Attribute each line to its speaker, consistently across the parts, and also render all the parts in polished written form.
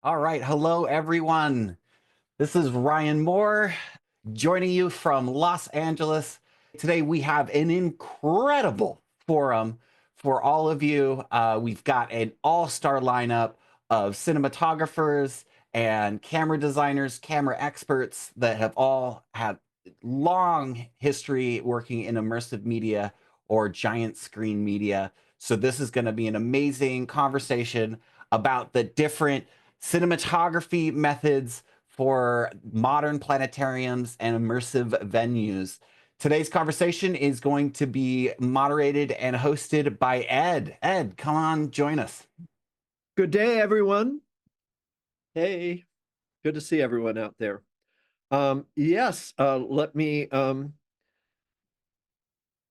Speaker 1: All right. Hello, everyone. This is Ryan Moore joining you from Los Angeles. Today, we have an incredible forum for all of you. We've got an all star lineup of cinematographers and camera designers, camera experts that have all had long history working in immersive media or giant screen media. So, this is going to be an amazing conversation about the different cinematography methods for modern planetariums and immersive venues. Today's conversation is going to be moderated and hosted by Ed. Ed, come on, join us.
Speaker 2: Good day, everyone. Hey, good to see everyone out there. Yes, let me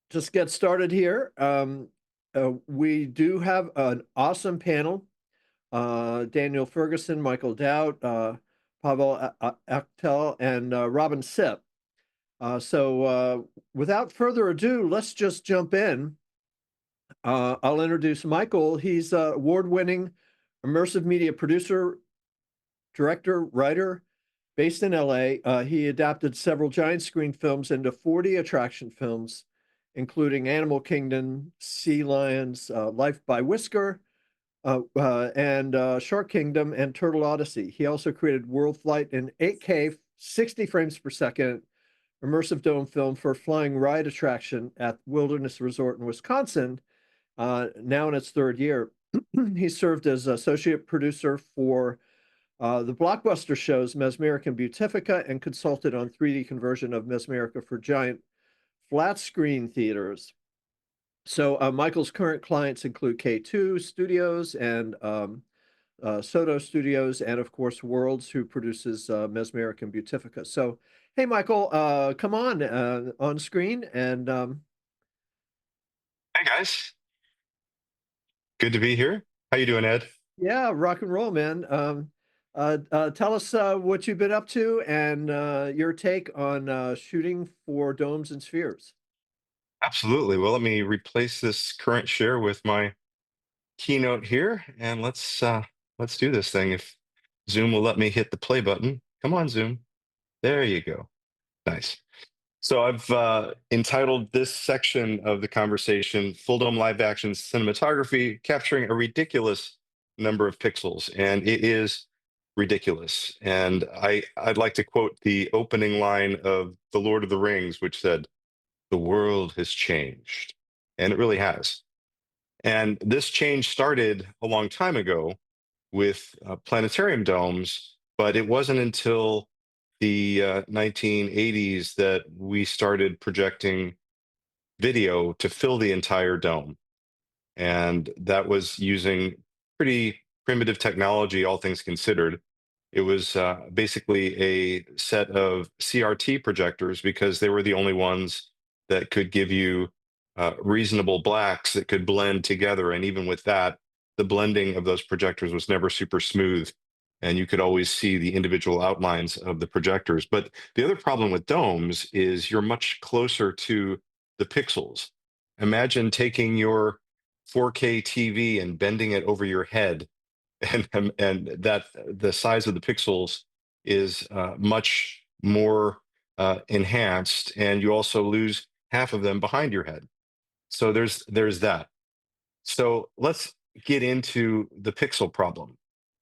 Speaker 2: just get started here. We do have an awesome panel. Daniel Ferguson, Michael Dowd, Pavel Akhtel, and Robin Sipp. Without further ado, let's just jump in. I'll introduce Michael. He's an award-winning immersive media producer, director, writer, based in LA. He adapted several giant screen films into 40 attraction films, including Animal Kingdom, Sea Lions, Life by Whisker, and Shark Kingdom and Turtle Odyssey. He also created World Flight in 8K, 60 frames per second, immersive dome film for flying ride attraction at Wilderness Resort in Wisconsin, now in its third year. He served as associate producer for the blockbuster shows Mesmeric and Beautifica and consulted on 3D conversion of Mesmerica for giant flat screen theaters. So Michael's current clients include K2 Studios and Soto Studios, and of course Worlds, who produces Mesmeric and Beautifica. So, hey, Michael, come on screen and
Speaker 3: Hey guys, good to be here. How you doing, Ed?
Speaker 2: yeah, rock and roll, man. Tell us what you've been up to and your take on shooting for domes and spheres.
Speaker 3: Absolutely. Well, let me replace this current share with my keynote here, and let's do this thing. If Zoom will let me hit the play button. Come on, Zoom. There you go. Nice. So I've entitled this section of the conversation "Fulldome Live Action Cinematography: Capturing a Ridiculous Number of Pixels," and it is ridiculous. And I'd like to quote the opening line of The Lord of the Rings, which said, "The world has changed," and it really has. And this change started a long time ago with planetarium domes, but it wasn't until the 1980s that we started projecting video to fill the entire dome. And that was using pretty primitive technology, all things considered. It was basically a set of CRT projectors because they were the only ones that could give you reasonable blacks that could blend together. And even with that, the blending of those projectors was never super smooth. And you could always see the individual outlines of the projectors. But the other problem with domes is you're much closer to the pixels. Imagine taking your 4K TV and bending it over your head, and that the size of the pixels is much more enhanced, and you also lose half of them behind your head. So there's that. So let's get into the pixel problem.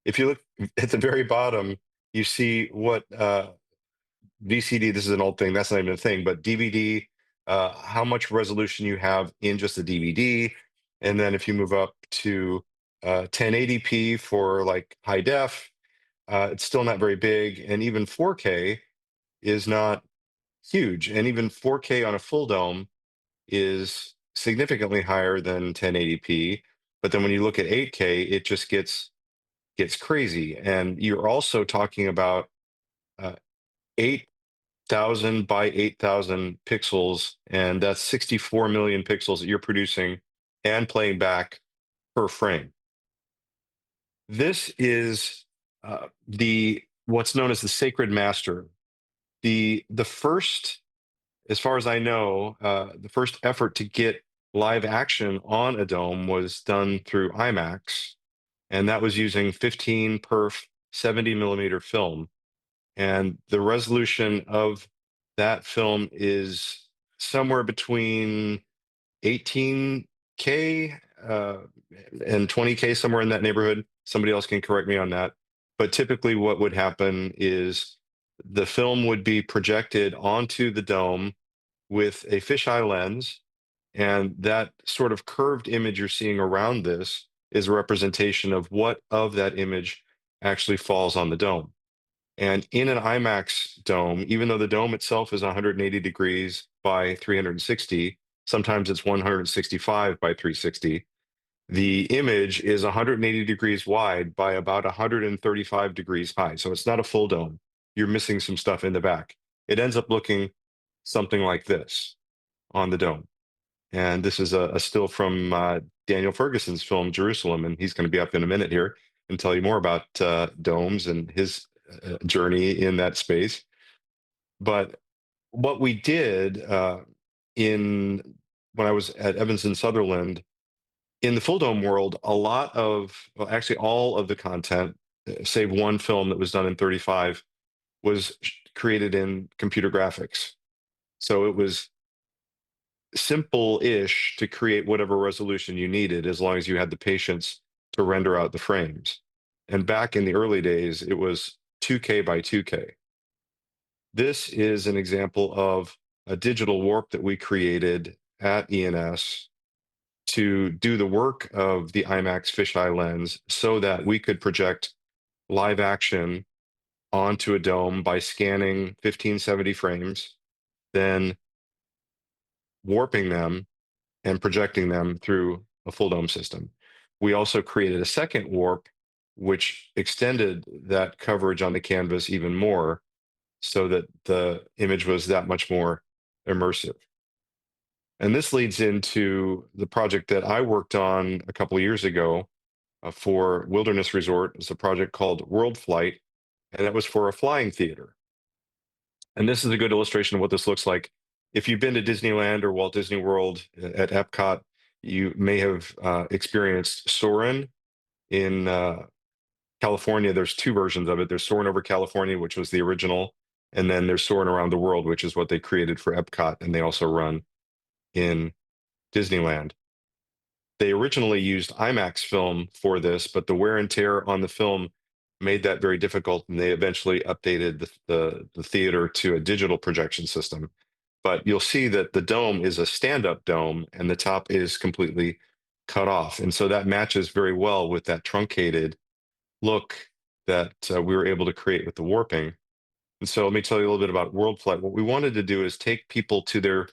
Speaker 3: If you look at the very bottom, you see what VCD. This is an old thing. That's not even a thing, but DVD. How much resolution you have in just a DVD, and then if you move up to 1080p for like high def, it's still not very big, and even 4K is not huge, and even 4K on a full dome is significantly higher than 1080p. But then when you look at 8K, it just gets crazy, and you're also talking about 8,000 by 8,000 pixels, and that's 64 million pixels that you're producing and playing back per frame. This is the what's known as the sacred master. The first, as far as I know, the first effort to get live action on a dome was done through IMAX, and that was using 15 perf 70 millimeter film. And the resolution of that film is somewhere between 18K and 20K, somewhere in that neighborhood. Somebody else can correct me on that. But typically, what would happen is the film would be projected onto the dome with a fisheye lens. And that sort of curved image you're seeing around this is a representation of what of that image actually falls on the dome. And in an IMAX dome, even though the dome itself is 180 degrees by 360, sometimes it's 165 by 360, the image is 180 degrees wide by about 135 degrees high. So it's not a full dome. You're missing some stuff in the back. It ends up looking something like this on the dome. And this is a still from Daniel Ferguson's film, Jerusalem. And he's going to be up in a minute here and tell you more about domes and his journey in that space. But what we did in when I was at Evans and Sutherland, in the Fulldome world, a lot of, well, actually all of the content, save one film that was done in 35, was created in computer graphics. So it was simple-ish to create whatever resolution you needed, as long as you had the patience to render out the frames. And back in the early days, it was 2K by 2K. This is an example of a digital warp that we created at ENS to do the work of the IMAX fisheye lens so that we could project live action onto a dome by scanning 1570 frames, then warping them and projecting them through a full dome system. We also created a second warp, which extended that coverage on the canvas even more so that the image was that much more immersive. And this leads into the project that I worked on a couple of years ago for Wilderness Resort. It's a project called World Flight, and that was for a flying theater. And this is a good illustration of what this looks like. If you've been to Disneyland or Walt Disney World at Epcot, you may have experienced Soarin' in California. There's two versions of it. There's Soarin' over California, which was the original, and then there's Soarin' around the world, which is what they created for Epcot, and they also run in Disneyland. They originally used IMAX film for this, but the wear and tear on the film made that very difficult, and they eventually updated the theater to a digital projection system. But you'll see that the dome is a stand-up dome, and the top is completely cut off. And so that matches very well with that truncated look that we were able to create with the warping. And so let me tell you a little bit about World Flight. What we wanted to do is take people to their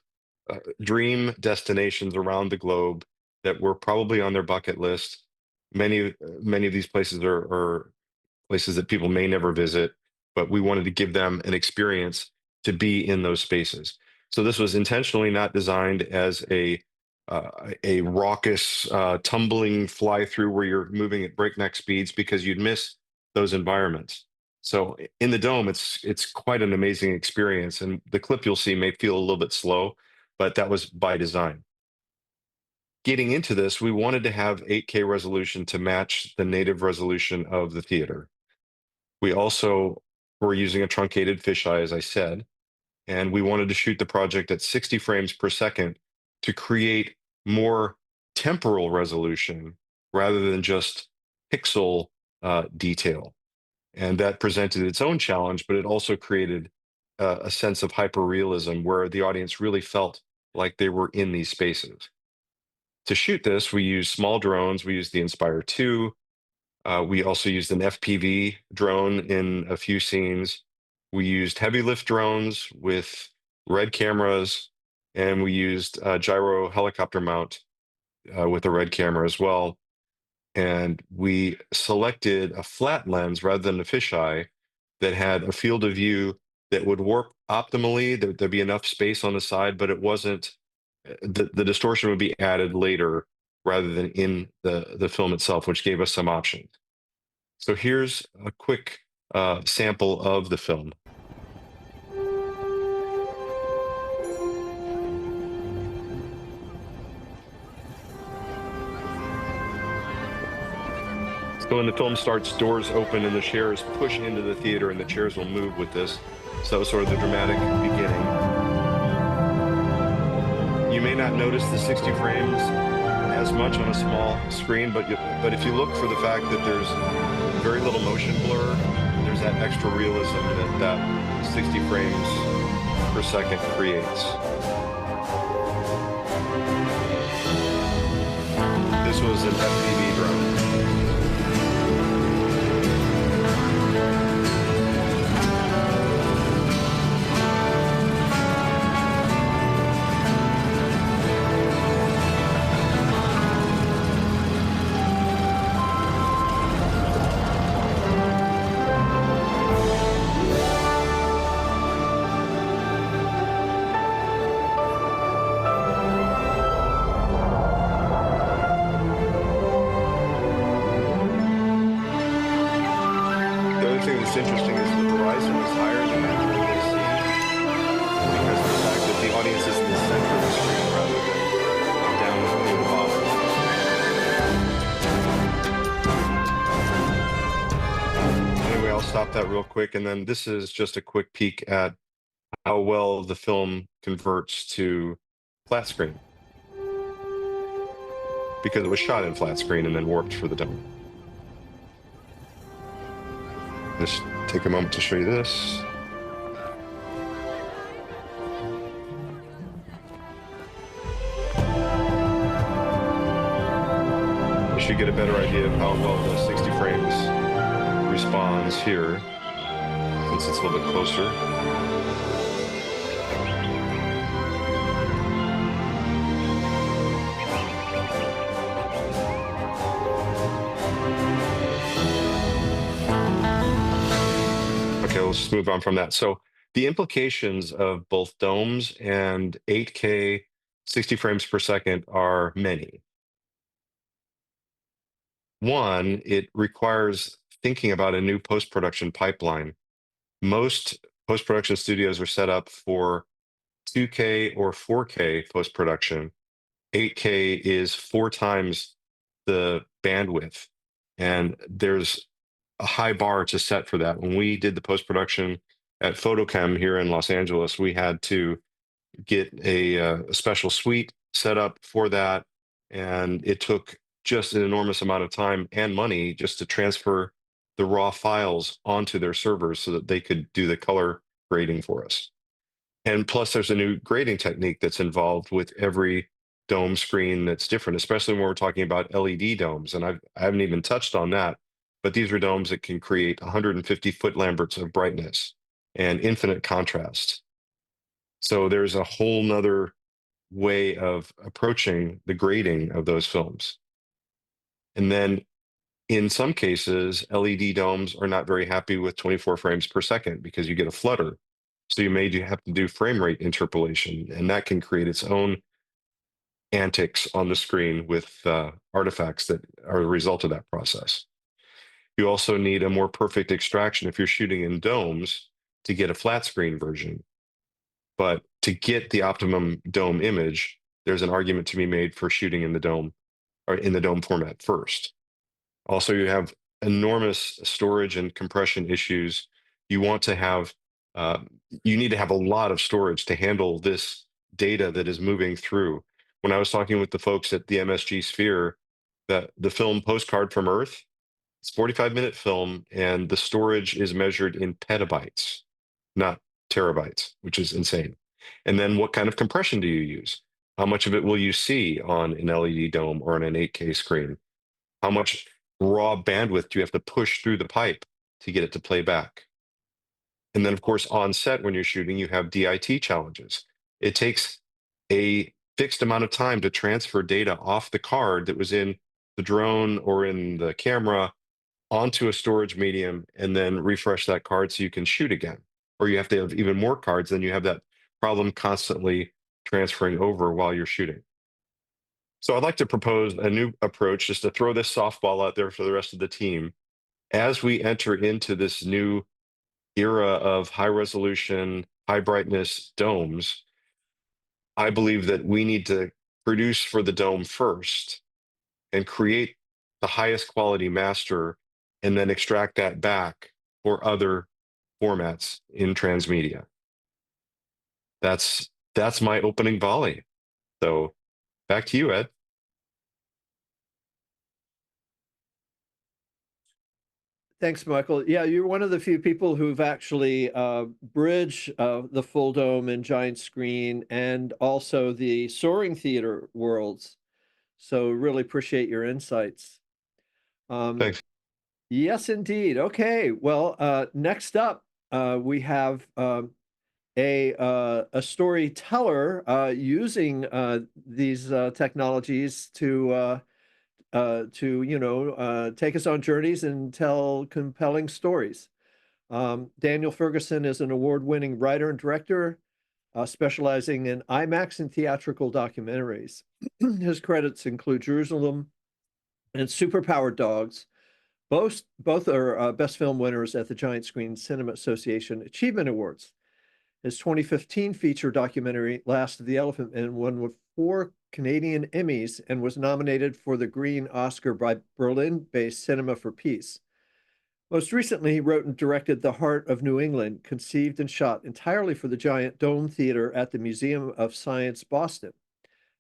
Speaker 3: dream destinations around the globe that were probably on their bucket list. Many of these places are places that people may never visit, but we wanted to give them an experience to be in those spaces. So this was intentionally not designed as a raucous, tumbling fly through where you're moving at breakneck speeds, because you'd miss those environments. So in the dome, it's quite an amazing experience, and the clip you'll see may feel a little bit slow, but that was by design. Getting into this, we wanted to have 8K resolution to match the native resolution of the theater. We also were using a truncated fisheye, as I said, and we wanted to shoot the project at 60 frames per second to create more temporal resolution rather than just pixel detail. And that presented its own challenge, but it also created a sense of hyperrealism where the audience really felt like they were in these spaces. To shoot this, we used small drones. We used the Inspire 2. We also used an FPV drone in a few scenes. We used heavy lift drones with red cameras, and we used a gyro helicopter mount with a red camera as well. And we selected a flat lens rather than a fisheye that had a field of view that would warp optimally. There'd be enough space on the side, but it wasn't, the distortion would be added later rather than in the film itself, which gave us some options. So here's a quick sample of the film. So when the film starts, doors open and the chairs push into the theater and the chairs will move with this. So sort of the dramatic beginning. You may not notice the 60 frames as much on a small screen, but if you look for the fact that there's very little motion blur, there's that extra realism that 60 frames per second creates. This was an FPV drone. The other thing that's interesting is the horizon is higher than I normally see because of the fact that the audience is in the center of the screen rather than down near the bottom. Anyway, I'll stop that real quick. And then this is just a quick peek at how well the film converts to flat screen because it was shot in flat screen and then warped for the dome. Just take a moment to show you this. You should get a better idea of how well the 60 frames responds here, since it's a little bit closer. Okay, let's just move on from that. So the implications of both domes and 8K 60 frames per second are many. One, it requires thinking about a new post-production pipeline. Most post-production studios are set up for 2K or 4K post-production. 8K is 4 times the bandwidth, and there's a high bar to set for that. When we did the post-production at Photochem here in Los Angeles, we had to get a special suite set up for that, and it took just an enormous amount of time and money just to transfer the raw files onto their servers so that they could do the color grading for us. And plus, there's a new grading technique that's involved with every dome screen that's different, especially when we're talking about LED domes. And I haven't even touched on that, but these are domes that can create 150 foot Lamberts of brightness and infinite contrast. So there's a whole nother way of approaching the grading of those films. And then in some cases, LED domes are not very happy with 24 frames per second because you get a flutter. So you may have to do frame rate interpolation, and that can create its own antics on the screen with artifacts that are a result of that process. You also need a more perfect extraction if you're shooting in domes to get a flat screen version. But to get the optimum dome image, there's an argument to be made for shooting in the dome or in the dome format first. Also, you have enormous storage and compression issues. You want to have, you need to have a lot of storage to handle this data that is moving through. When I was talking with the folks at the MSG Sphere, the film Postcard from Earth, it's 45-minute film, and the storage is measured in petabytes, not terabytes, which is insane. And then what kind of compression do you use? How much of it will you see on an LED dome or on an 8K screen? How much raw bandwidth do you have to push through the pipe to get it to play back? And then, of course, on set when you're shooting, you have DIT challenges. It takes a fixed amount of time to transfer data off the card that was in the drone or in the camera onto a storage medium and then refresh that card so you can shoot again. Or you have to have even more cards, then you have that problem constantly transferring over while you're shooting. So I'd like to propose a new approach just to throw this softball out there for the rest of the team. As we enter into this new era of high resolution, high brightness domes, I believe that we need to produce for the dome first and create the highest quality master and then extract that back for other formats in transmedia. That's my opening volley. So back to you, Ed.
Speaker 2: Thanks, Michael. Yeah, you're one of the few people who've actually bridged the Fulldome and giant screen and also the soaring theater worlds. So really appreciate your insights.
Speaker 3: Thanks.
Speaker 2: Yes, indeed. Okay. Well, next up, we have a storyteller using these technologies to take us on journeys and tell compelling stories. Daniel Ferguson is an award-winning writer and director, specializing in IMAX and theatrical documentaries. His credits include Jerusalem and Superpowered Dogs. Both are Best Film winners at the Giant Screen Cinema Association Achievement Awards. His 2015 feature documentary, Last of the Elephant Men, won with 4 Canadian Emmys and was nominated for the Green Oscar by Berlin-based Cinema for Peace. Most recently, he wrote and directed The Heart of New England, conceived and shot entirely for the Giant Dome Theater at the Museum of Science, Boston.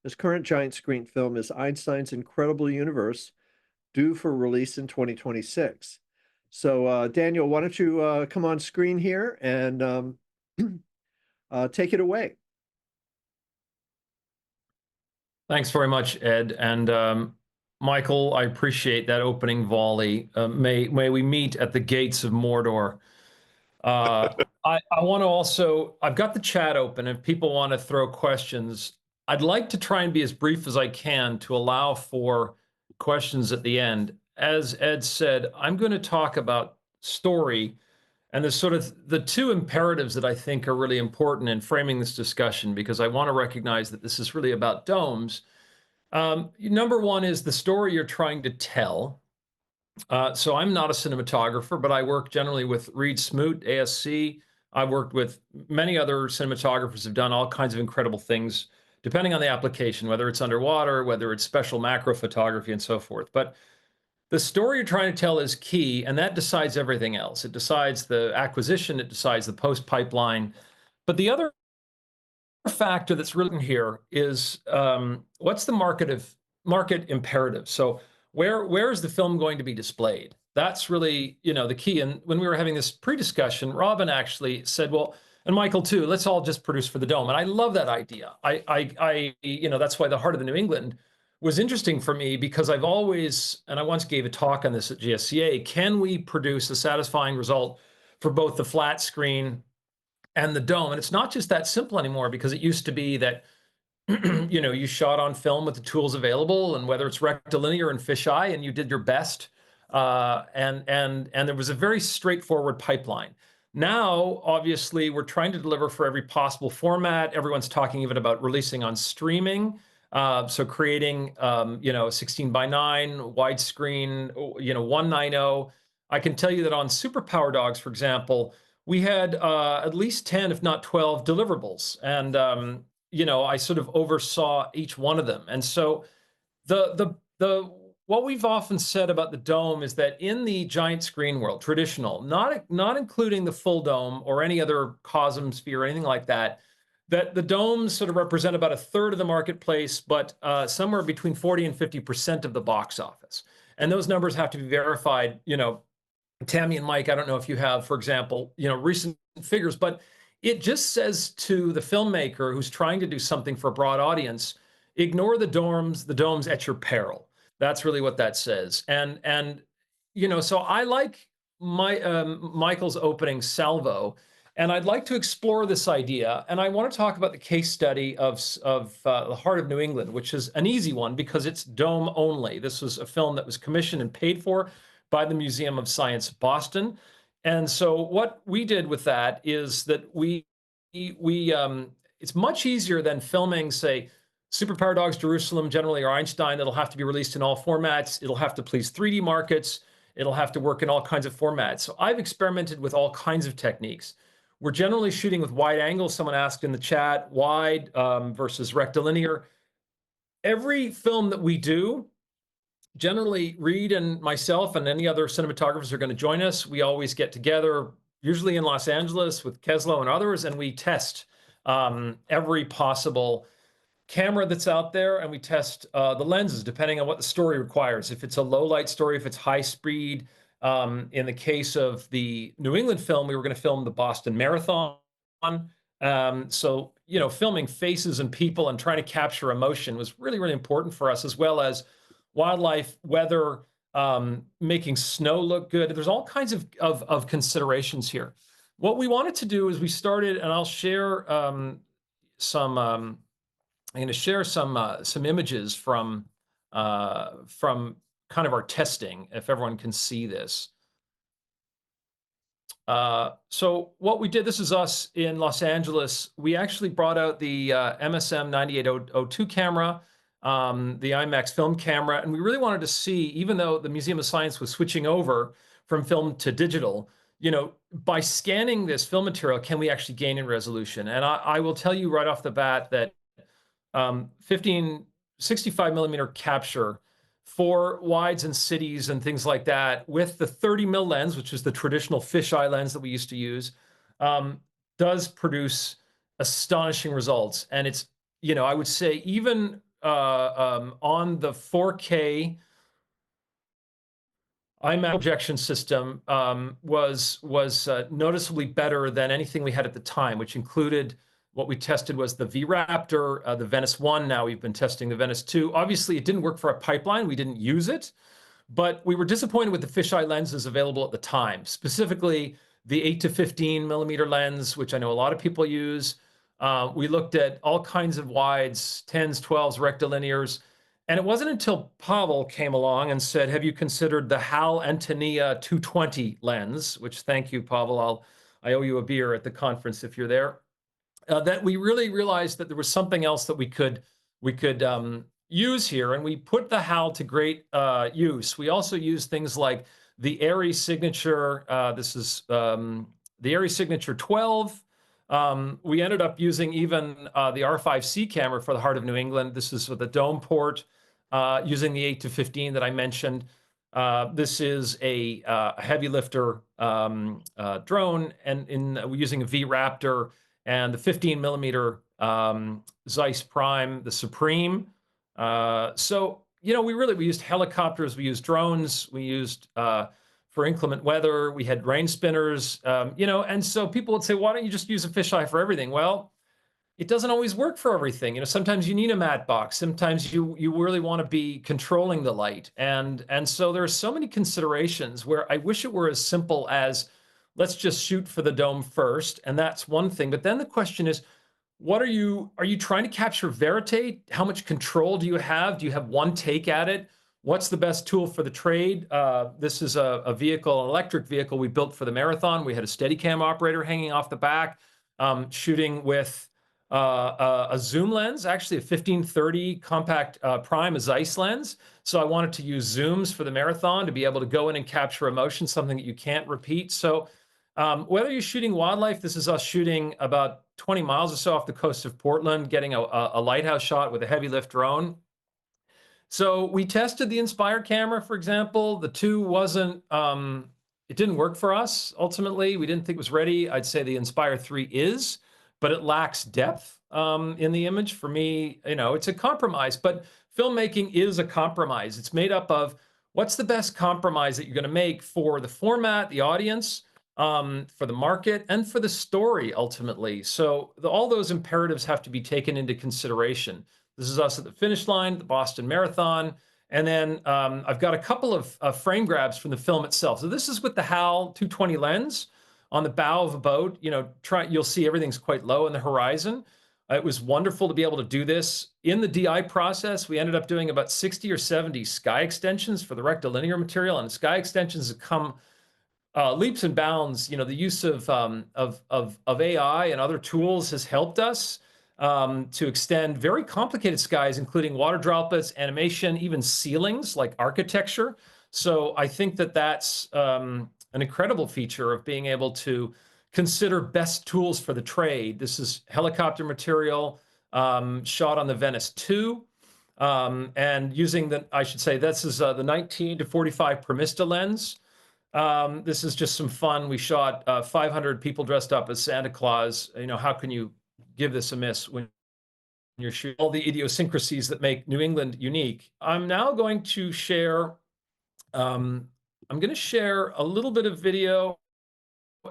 Speaker 2: His current giant screen film is Einstein's Incredible Universe, due for release in 2026. So, Daniel, why don't you come on screen here and take it away.
Speaker 4: Thanks very much, Ed. And Michael, I appreciate that opening volley. May we meet at the gates of Mordor. I want to also, I've got the chat open. If people want to throw questions, I'd like to try and be as brief as I can to allow for questions at the end. As Ed said, I'm going to talk about story. And there's sort of the 2 imperatives that I think are really important in framing this discussion, because I want to recognize that this is really about domes. Number 1 is the story you're trying to tell. So I'm not a cinematographer, but I work generally with Reed Smoot, ASC. I've worked with many other cinematographers who've done all kinds of incredible things, depending on the application, whether it's underwater, whether it's special macro photography, and so forth. But the story you're trying to tell is key, and that decides everything else. It decides the acquisition, it decides the post pipeline. But the other factor that's written here is what's the market imperative? So where is the film going to be displayed? That's really, the key. And when we were having this pre-discussion, Robin actually said, well, and Michael too, let's all just produce for the dome. And I love that idea. That's why The Heart of the New England was interesting for me, because I've always, and I once gave a talk on this at GSCA, can we produce a satisfying result for both the flat screen and the dome? And it's not just that simple anymore, because it used to be that you shot on film with the tools available, and whether it's rectilinear and fisheye, and you did your best, and there was a very straightforward pipeline. Now, obviously, we're trying to deliver for every possible format. Everyone's talking even about releasing on streaming. So creating, 16:9 widescreen, 190. I can tell you that on Superpower Dogs, for example, we had at least 10, if not 12, deliverables, and I sort of oversaw each one of them. And so the what we've often said about the dome is that in the giant screen world, traditional, not including the Fulldome or any other Cosmosphere or anything like that, that the domes sort of represent about 1/3 of the marketplace, but somewhere between 40 and 50% of the box office. And those numbers have to be verified. Tammy and Mike, I don't know if you have, for example, recent figures, but it just says to the filmmaker who's trying to do something for a broad audience, ignore the domes at your peril. That's really what that says. And so I like Michael's opening salvo, and I'd like to explore this idea. And I want to talk about the case study of The Heart of New England, which is an easy one because it's dome only. This was a film that was commissioned and paid for by the Museum of Science, Boston. And so what we did with that is that it's much easier than filming, say, Superpower Dogs Jerusalem generally, or Einstein, that'll have to be released in all formats. It'll have to please 3D markets. It'll have to work in all kinds of formats. So I've experimented with all kinds of techniques. We're generally shooting with wide angles. Someone asked in the chat, wide versus rectilinear. Every film that we do generally Reed and myself and any other cinematographers are going to join us. We always get together, usually in Los Angeles with Keslow and others, and we test every possible camera that's out there, and we test the lenses depending on what the story requires. If it's a low light story, if it's high speed. In the case of the New England film, we were going to film the Boston Marathon. So, filming faces and people and trying to capture emotion was really, really important for us, as well as wildlife, weather, making snow look good. There's all kinds of considerations here. What we wanted to do is we started, and I'll share some. I'm going to share some images from kind of our testing, if everyone can see this. So what we did, this is us in Los Angeles. We actually brought out the MSM 9802 camera, the IMAX film camera, and we really wanted to see, even though the Museum of Science was switching over from film to digital, by scanning this film material, can we actually gain in resolution? And I will tell you right off the bat that 65 millimeter capture for wides and cities and things like that with the 30 mil lens, which is the traditional fisheye lens that we used to use, does produce astonishing results. And it's, I would say even on the 4K IMAX projection system was noticeably better than anything we had at the time, which included what we tested was the V-Raptor, the Venice 1. Now we've been testing the Venice 2. Obviously, it didn't work for our pipeline. We didn't use it, but we were disappointed with the fisheye lenses available at the time, specifically the 8 to 15 millimeter lens, which I know a lot of people use. We looked at all kinds of wides, 10s, 12s, rectilinears. And it wasn't until Pavel came along and said, have you considered the HAL Antonia 220 lens, which, thank you, Pavel. I owe you a beer at the conference if you're there. That we really realized that there was something else that we could use here, and we put the HAL to great use. We also use things like the ARRI Signature. This is the ARRI Signature 12. We ended up using even the R5C camera for the Heart of New England. This is with the dome port, using the 8 to 15 that I mentioned. This is a heavy lifter drone, and we're using a V-Raptor and the 15 millimeter Zeiss Prime, the Supreme. So, we used helicopters, we used drones, we used for inclement weather, we had rain spinners, and so people would say, why don't you just use a fisheye for everything? Well, it doesn't always work for everything. Sometimes you need a matte box. Sometimes you really want to be controlling the light. And so there are so many considerations where I wish it were as simple as, let's just shoot for the dome first. And that's one thing. But then the question is, are you trying to capture verite? How much control do you have? Do you have one take at it? What's the best tool for the trade? This is a vehicle, an electric vehicle we built for the marathon. We had a Steadicam operator hanging off the back, shooting with a zoom lens, actually a 1530 compact prime, a Zeiss lens. So I wanted to use zooms for the marathon to be able to go in and capture emotion, something that you can't repeat. So whether you're shooting wildlife, this is us shooting about 20 miles or so off the coast of Portland, getting a lighthouse shot with a heavy lift drone. So we tested the Inspire camera, for example. The 2 wasn't, it didn't work for us. Ultimately, we didn't think it was ready. I'd say the Inspire 3 is, but it lacks depth in the image. For me, it's a compromise, but filmmaking is a compromise. It's made up of what's the best compromise that you're going to make for the format, the audience, for the market, and for the story, ultimately. So all those imperatives have to be taken into consideration. This is us at the finish line, the Boston Marathon. And then I've got a couple of frame grabs from the film itself. So this is with the HAL 220 lens on the bow of a boat. You'll see everything's quite low in the horizon. It was wonderful to be able to do this. In the DI process, we ended up doing about 60 or 70 sky extensions for the rectilinear material, and sky extensions have come leaps and bounds. The use of AI and other tools has helped us to extend very complicated skies, including water droplets, animation, even ceilings like architecture. So I think that that's an incredible feature of being able to consider best tools for the trade. This is helicopter material shot on the Venice 2. And using I should say, this is the 19 to 45 Primista lens. This is just some fun. We shot 500 people dressed up as Santa Claus. How can you give this a miss when you're shooting all the idiosyncrasies that make New England unique? I'm now going to share, I'm going to share a little bit of video,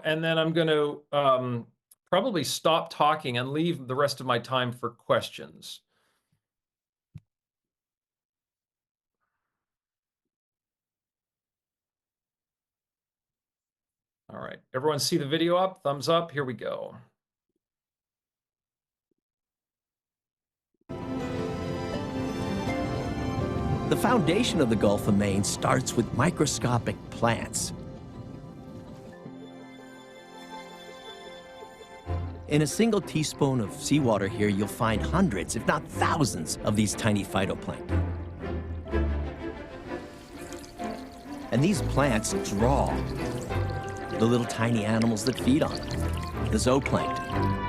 Speaker 4: and then I'm going to probably stop talking and leave the rest of my time for questions. All right, everyone see the video up? Thumbs up, here we go.
Speaker 5: The foundation of the Gulf of Maine starts with microscopic plants. In a single teaspoon of seawater here, you'll find hundreds, if not thousands, of these tiny phytoplankton. And these plants draw the little tiny animals that feed on them, the zooplankton.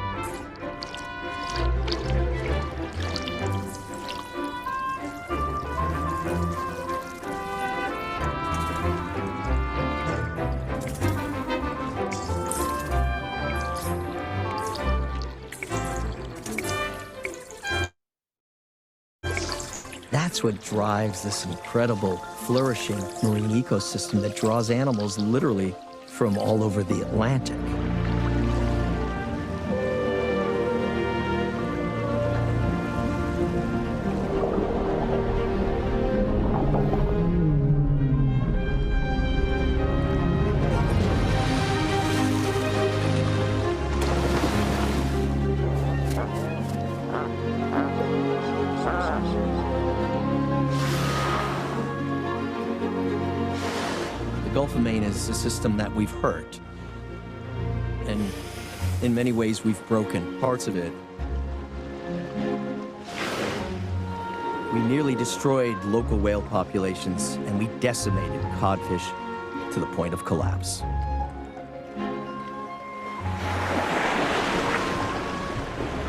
Speaker 5: That's what drives this incredible, flourishing marine ecosystem that draws animals literally from all over the Atlantic. The Gulf of Maine is a system that we've hurt, and in many ways we've broken parts of it. We nearly destroyed local whale populations, and we decimated codfish to the point of collapse.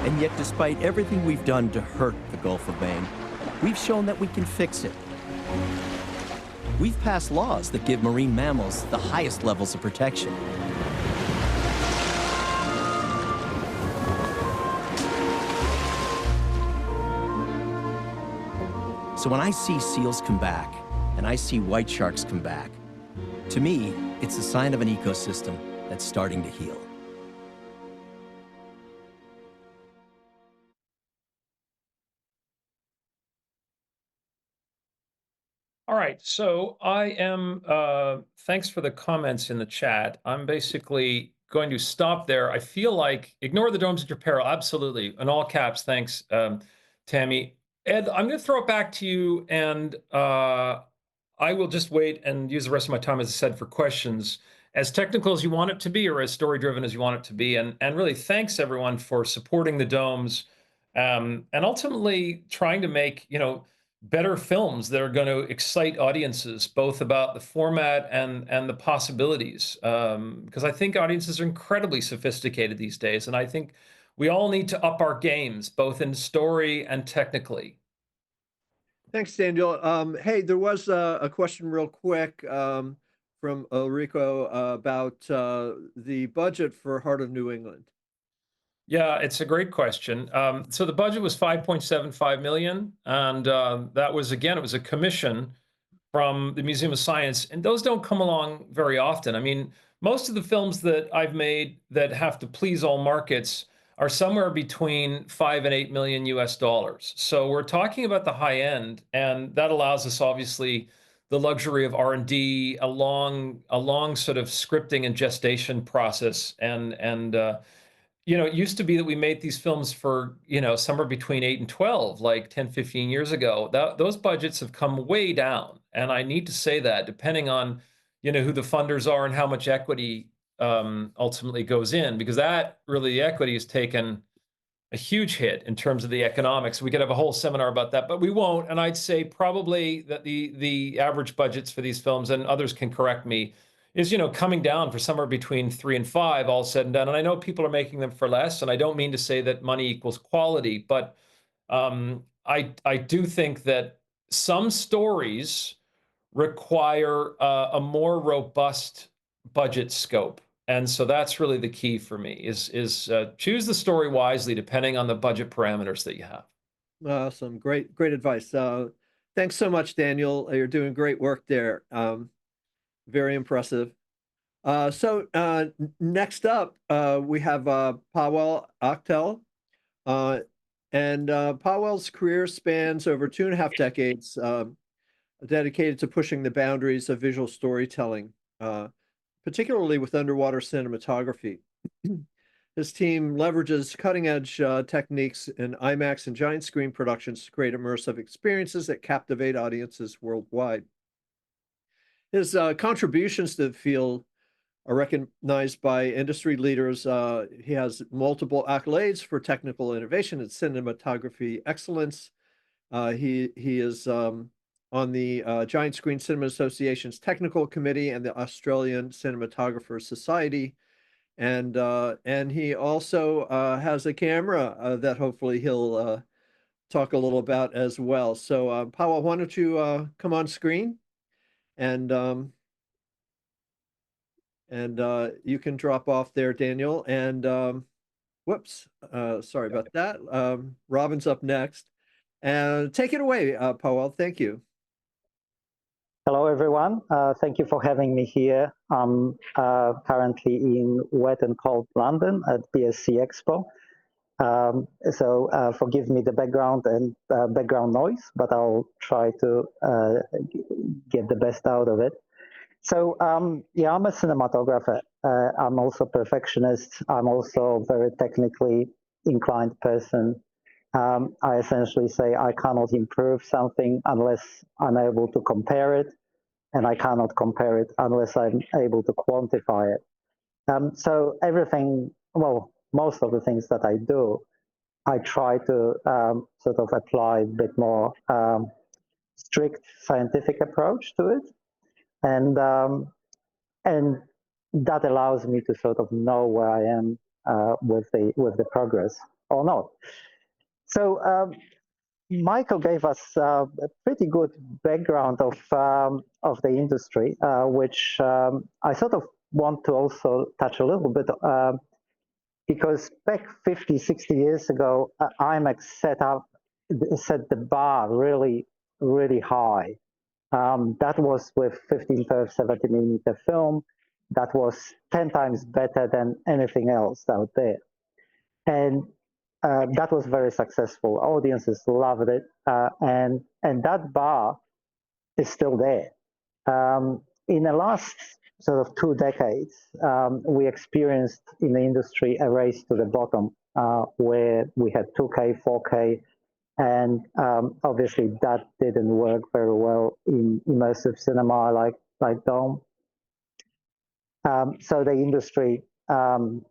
Speaker 5: And yet, despite everything we've done to hurt the Gulf of Maine, we've shown that we can fix it. We've passed laws that give marine mammals the highest levels of protection. So when I see seals come back, and I see white sharks come back, to me, it's a sign of an ecosystem that's starting to heal.
Speaker 4: All right, so thanks for the comments in the chat. I'm basically going to stop there. I feel like, ignore the domes at your peril, absolutely, in all caps, thanks, Tammy. Ed, I'm gonna throw it back to you, and I will just wait and use the rest of my time, as I said, for questions, as technical as you want it to be, or as story-driven as you want it to be. And really, thanks everyone for supporting the domes, and ultimately trying to make, better films that are going to excite audiences, both about the format and the possibilities. Because I think audiences are incredibly sophisticated these days, and I think we all need to up our games, both in story and technically.
Speaker 2: Thanks, Daniel. Hey, there was a question real quick from Ulrico about the budget for Heart of New England.
Speaker 4: Yeah, it's a great question. So the budget was 5.75 million, and that was, again, it was a commission from the Museum of Science, and those don't come along very often. I mean, most of the films that I've made that have to please all markets are somewhere between 5 and 8 million US dollars. So we're talking about the high end, and that allows us, obviously, the luxury of R&D, a long sort of scripting and gestation process, and it used to be that we made these films for, somewhere between 8 and 12, like 10, 15 years ago. Those budgets have come way down. And I need to say that, depending on, who the funders are and how much equity ultimately goes in, because that really, the equity has taken a huge hit in terms of the economics. We could have a whole seminar about that, but we won't. And I'd say probably that the average budgets for these films, and others can correct me, is, coming down for somewhere between 3 and 5, all said and done. And I know people are making them for less, and I don't mean to say that money equals quality, but I do think that some stories require a more robust budget scope. And so that's really the key for me is choose the story wisely depending on the budget parameters that you have.
Speaker 2: Awesome. Great advice. Thanks so much, Daniel. You're doing great work there. Very impressive. Next up, we have Pawel Akhtel. Pawel's career spans over 2.5 decades, dedicated to pushing the boundaries of visual storytelling, particularly with underwater cinematography. His team leverages cutting-edge techniques in IMAX and giant screen productions to create immersive experiences that captivate audiences worldwide. His contributions to the field are recognized by industry leaders. He has multiple accolades for technical innovation and cinematography excellence. He is on the Giant Screen Cinema Association's Technical Committee and the Australian Cinematographers Society. And he also has a camera that hopefully he'll talk a little about as well. So Pawel, why don't you come on screen and you can drop off there, Daniel. And whoops, sorry about that. Robin's up next. And take it away, Pawel. Thank you.
Speaker 6: Hello, everyone. Thank you for having me here. I'm currently in wet and cold London at BSC Expo. So forgive me the background and background noise, but I'll try to get the best out of it. So yeah, I'm a cinematographer. I'm also a perfectionist. I'm also a very technically inclined person. I essentially say I cannot improve something unless I'm able to compare it, and I cannot compare it unless I'm able to quantify it. So everything, well, most of the things that I do, I try to sort of apply a bit more strict scientific approach to it, and that allows me to sort of know where I am with the progress or not. So Michael gave us a pretty good background of the industry, which I sort of want to also touch a little bit, because back 50, 60 years ago, IMAX set the bar really, really high. That was with 15/70 millimeter film. That was 10 times better than anything else out there. And that was very successful. Audiences loved it, and that bar is still there. In the last sort of 2 decades, we experienced in the industry a race to the bottom, where we had 2K, 4K, and obviously that didn't work very well in immersive cinema like Dome. So the industry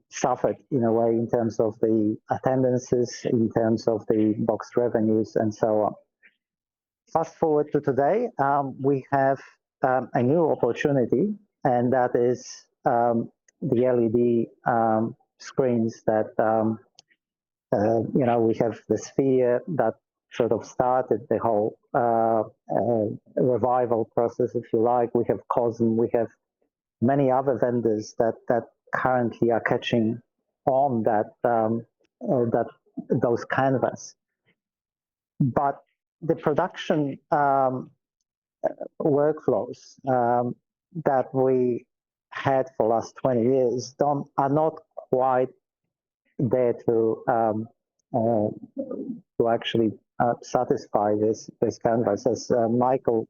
Speaker 6: suffered in a way in terms of the attendances, in terms of the box revenues, and so on. Fast forward to today, we have a new opportunity, and that is the LED screens that, we have the Sphere that sort of started the whole revival process, if you like. We have Cosm, we have many other vendors that currently are catching on those canvas. But the production workflows that we had for last 20 years are not quite there to actually satisfy this canvas. As Michael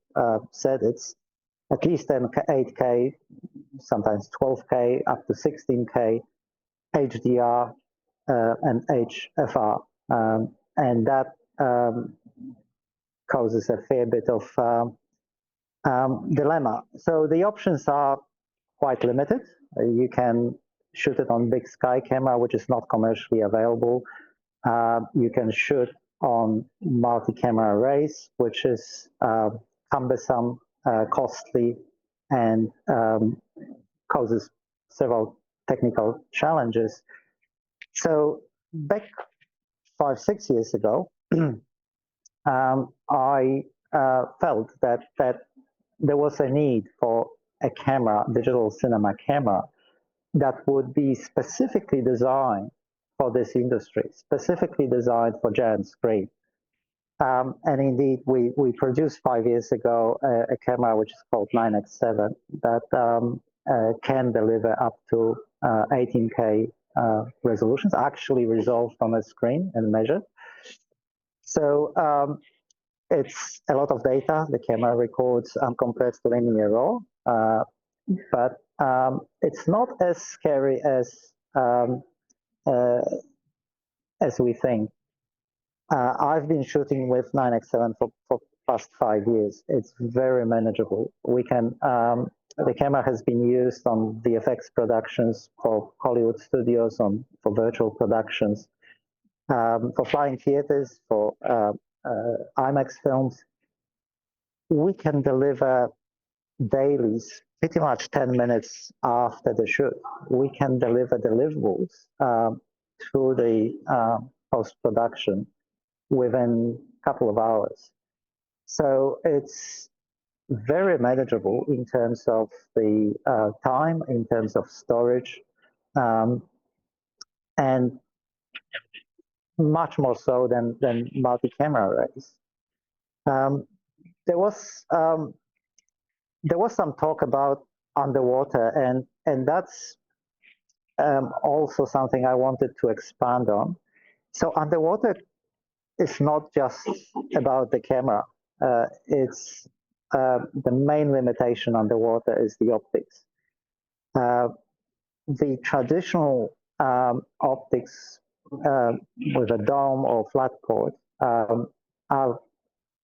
Speaker 6: said, it's at least 8K, sometimes 12K, up to 16K, HDR and HFR, and that causes a fair bit of dilemma. So the options are quite limited. You can shoot it on big sky camera, which is not commercially available. You can shoot on multi-camera arrays, which is cumbersome, costly, and causes several technical challenges. So back 5-6 years ago, I felt that there was a need for a camera, digital cinema camera, that would be specifically designed for this industry, specifically designed for giant screen. And indeed, we produced 5 years ago a camera which is called 9x7 that can deliver up to 18K resolutions, actually resolved on a screen and measured. So it's a lot of data. The camera records uncompressed linear raw, but it's not as scary as we think. I've been shooting with 9x7 for past 5 years. It's very manageable. We can the camera has been used on VFX productions for Hollywood studios, for virtual productions, for flying theaters, for IMAX films. We can deliver dailies pretty much 10 minutes after the shoot. We can deliver deliverables through the post-production within a couple of hours. So it's very manageable in terms of the time, in terms of storage, and much more so than multi-camera arrays. There was some talk about underwater, and that's also something I wanted to expand on. So underwater is not just about the camera. It's the main limitation underwater is the optics. The traditional optics with a dome or flat port are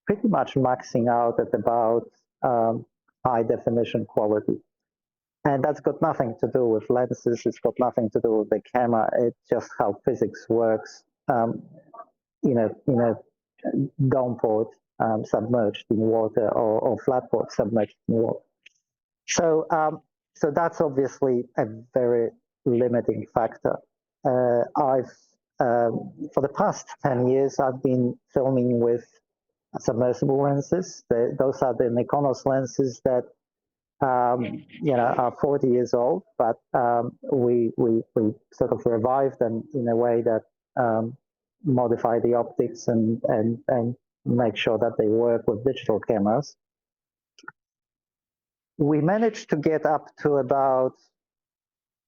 Speaker 6: pretty much maxing out at about high definition quality. And that's got nothing to do with lenses. It's got nothing to do with the camera. It's just how physics works. In a dome port submerged in water, or flat port submerged in water. So, so that's obviously a very limiting factor. For the past 10 years, I've been filming with submersible lenses. Those are the Nikonos lenses that are 40 years old, but we sort of revived them in a way that modify the optics and make sure that they work with digital cameras. We managed to get up to about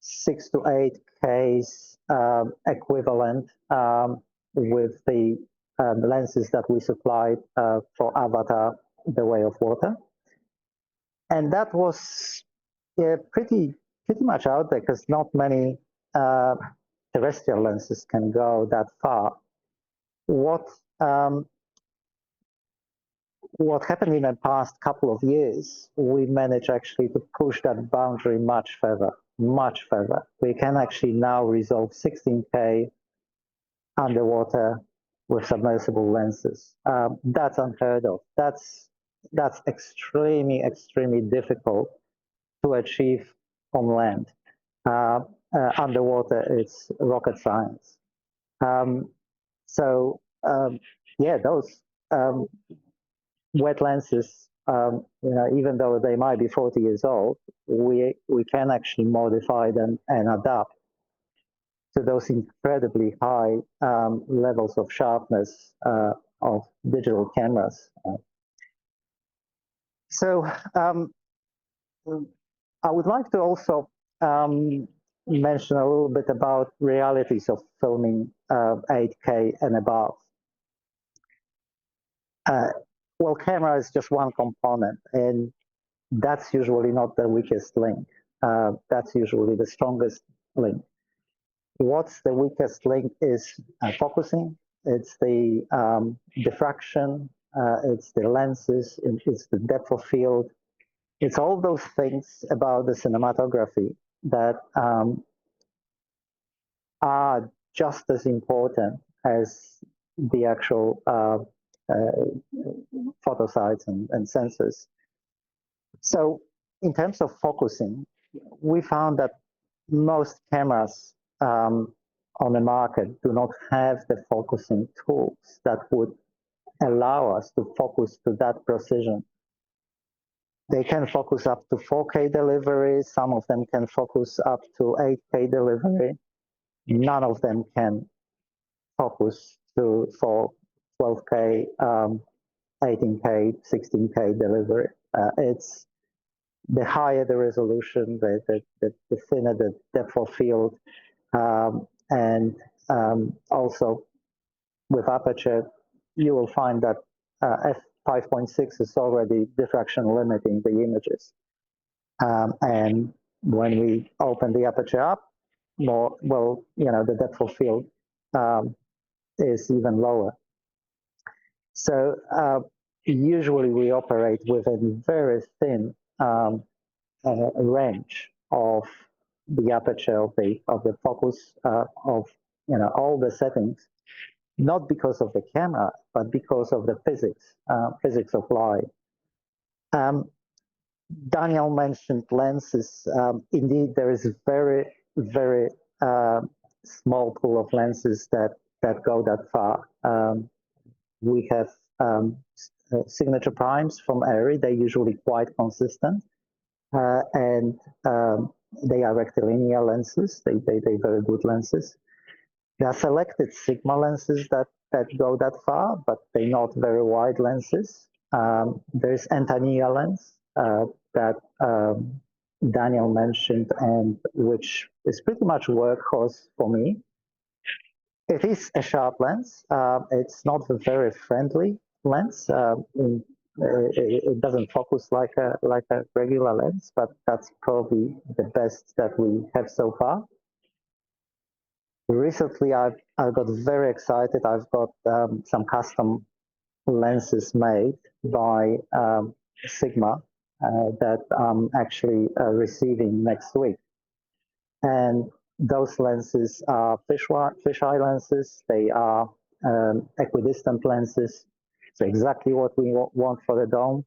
Speaker 6: 6 to 8Ks equivalent with the lenses that we supplied for Avatar, The Way of Water. And that was pretty much out there, because not many terrestrial lenses can go that far. What happened in the past couple of years, we managed actually to push that boundary much further. We can actually now resolve 16K underwater with submersible lenses. That's unheard of. That's extremely difficult to achieve on land. Underwater, it's rocket science. Yeah, those wet lenses, even though they might be 40 years old, we can actually modify them and adapt to those incredibly high levels of sharpness of digital cameras. So I would like to also mention a little bit about realities of filming 8K and above. Well, camera is just one component, and that's usually not the weakest link. That's usually the strongest link. What's the weakest link is focusing. It's the diffraction. It's the lenses. It's the depth of field. It's all those things about the cinematography that are just as important as the actual photo sites and sensors. So in terms of focusing, we found that most cameras on the market do not have the focusing tools that would allow us to focus to that precision. They can focus up to 4K delivery. Some of them can focus up to 8K delivery. None of them can focus for 12K, 18K, 16K delivery. It's the higher the resolution, the thinner the depth of field, and also with aperture, you will find that f5.6 is already diffraction limiting the images. And when we open the aperture up, the depth of field is even lower. So usually we operate with a very thin range of the aperture of the focus of all the settings, not because of the camera, but because of the physics of light. Daniel mentioned lenses. Indeed, there is a very, very small pool of lenses that go that far. We have signature primes from ARRI. They're usually quite consistent, and they are rectilinear lenses. They're very good lenses. There are selected Sigma lenses that go that far, but they're not very wide lenses. There's Antania lens that Daniel mentioned, and which is pretty much workhorse for me. It is a sharp lens. It's not a very friendly lens. It doesn't focus like a regular lens, but that's probably the best that we have so far. Recently, I've got very excited. I've got some custom lenses made by Sigma that I'm actually receiving next week. And those lenses are fisheye lenses. They are equidistant lenses. So exactly what we want for the dome.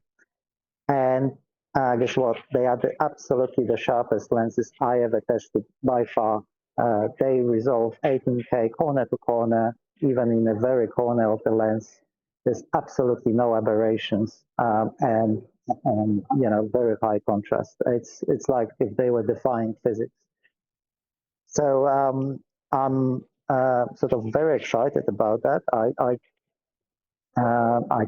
Speaker 6: And guess what? They are absolutely the sharpest lenses I ever tested by far. They resolve 18K corner to corner, even in the very corner of the lens. There's absolutely no aberrations, and very high contrast. It's like if they were defying physics. So I'm sort of very excited about that. I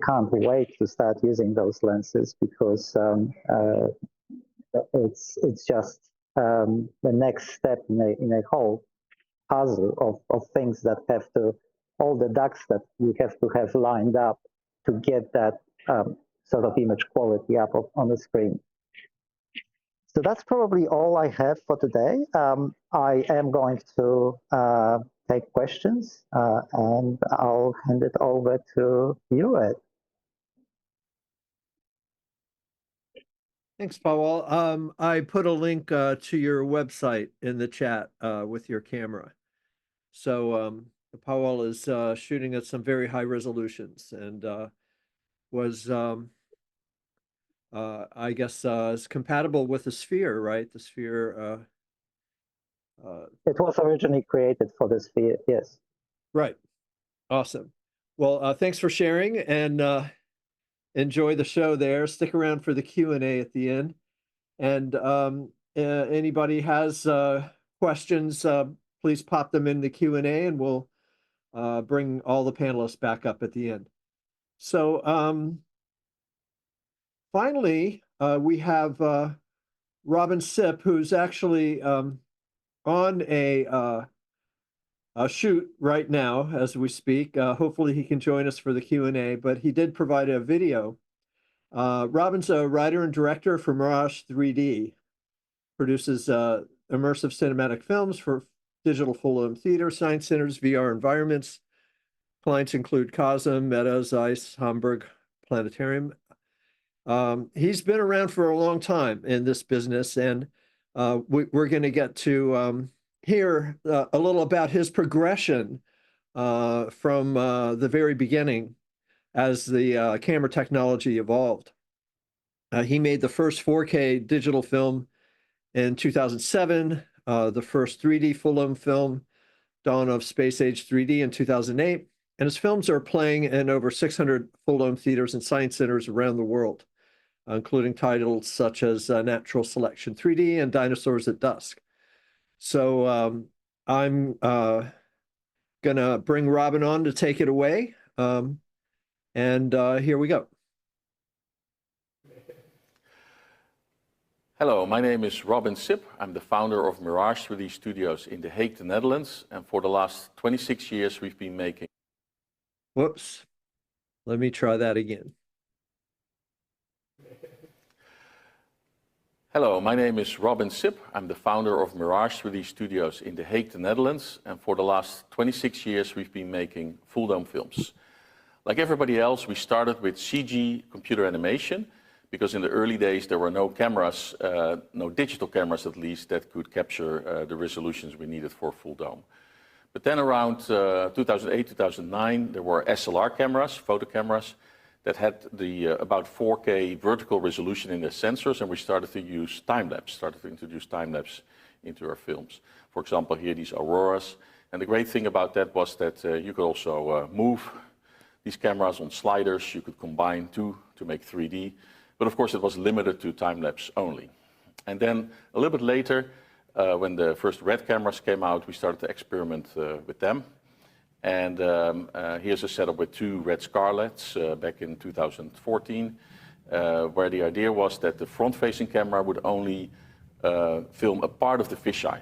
Speaker 6: can't wait to start using those lenses because it's just the next step in a whole puzzle of things that have to, all the ducks that we have to have lined up to get that sort of image quality up on the screen. So that's probably all I have for today. I am going to take questions and I'll hand it over to you, Ed.
Speaker 2: Thanks, Paweł. I put a link to your website in the chat with your camera. So Paweł is shooting at some very high resolutions and was, I guess, is compatible with the Sphere, right? The Sphere.
Speaker 6: It was originally created for the Sphere, yes.
Speaker 2: Right. Awesome. Well, thanks for sharing and enjoy the show there. Stick around for the Q&A at the end. And anybody has questions, please pop them in the Q&A and we'll bring all the panelists back up at the end. So finally, we have Robin Sipp, who's actually on a shoot right now as we speak. Hopefully he can join us for the Q&A, but he did provide a video. Robin's a writer and director for Mirage 3D, produces immersive cinematic films for digital full-dome theater, science centers, VR environments. Clients include COSM, Meta, Zeiss, Hamburg, Planetarium. He's been around for a long time in this business, and we're going to get to hear a little about his progression from the very beginning as the camera technology evolved. He made the first 4K digital film in 2007, the first 3D full-dome film, Dawn of Space Age 3D in 2008, and his films are playing in over 600 Fulldome theaters and science centers around the world, including titles such as Natural Selection 3D and Dinosaurs at Dusk. So I'm gonna bring Robin on to take it away, and here we go.
Speaker 7: Hello, my name is Robin Sip. I'm the founder of Mirage 3D Studios in The Hague, the Netherlands. And for the last 26 years, we've been making...
Speaker 2: Whoops. Let me try that again.
Speaker 7: Hello, my name is Robin Sip. I'm the founder of Mirage 3D Studios in The Hague, the Netherlands. And for the last 26 years, we've been making Fulldome films. Like everybody else, we started with CG computer animation, because in the early days there were no cameras, no digital cameras at least, that could capture the resolutions we needed for Fulldome. But then around 2008, 2009, there were SLR cameras, photo cameras, that had the about 4K vertical resolution in their sensors, and we started to use time-lapse, started to introduce time-lapse into our films. For example, here these auroras. And the great thing about that was that you could also move these cameras on sliders. You could combine two to make 3D. But of course, it was limited to time-lapse only. And then a little bit later, when the first red cameras came out, we started to experiment with them. And here's a setup with two red Scarlets back in 2014, where the idea was that the front-facing camera would only film a part of the fisheye,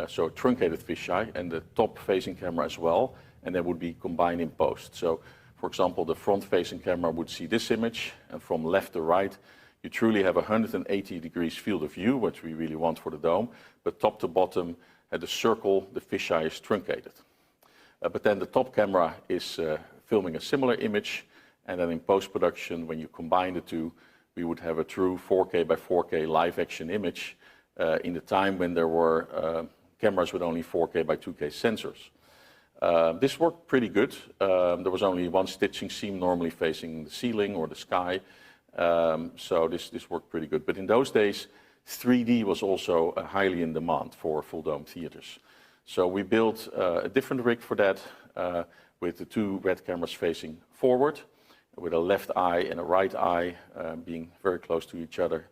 Speaker 7: so truncated fisheye, and the top-facing camera as well, and they would be combined in post. So, for example, the front-facing camera would see this image, and from left to right, you truly have a 180 degrees field of view, which we really want for the dome, but top to bottom, at the circle, the fisheye is truncated. But then the top camera is filming a similar image, and then in post-production, when you combine the two, we would have a true 4K by 4K live-action image in the time when there were cameras with only 4K by 2K sensors. This worked pretty good. There was only one stitching seam normally facing the ceiling or the sky, so this worked pretty good. But in those days, 3D was also highly in demand for Fulldome theaters. So we built a different rig for that, with the two red cameras facing forward, with a left eye and a right eye being very close to each other,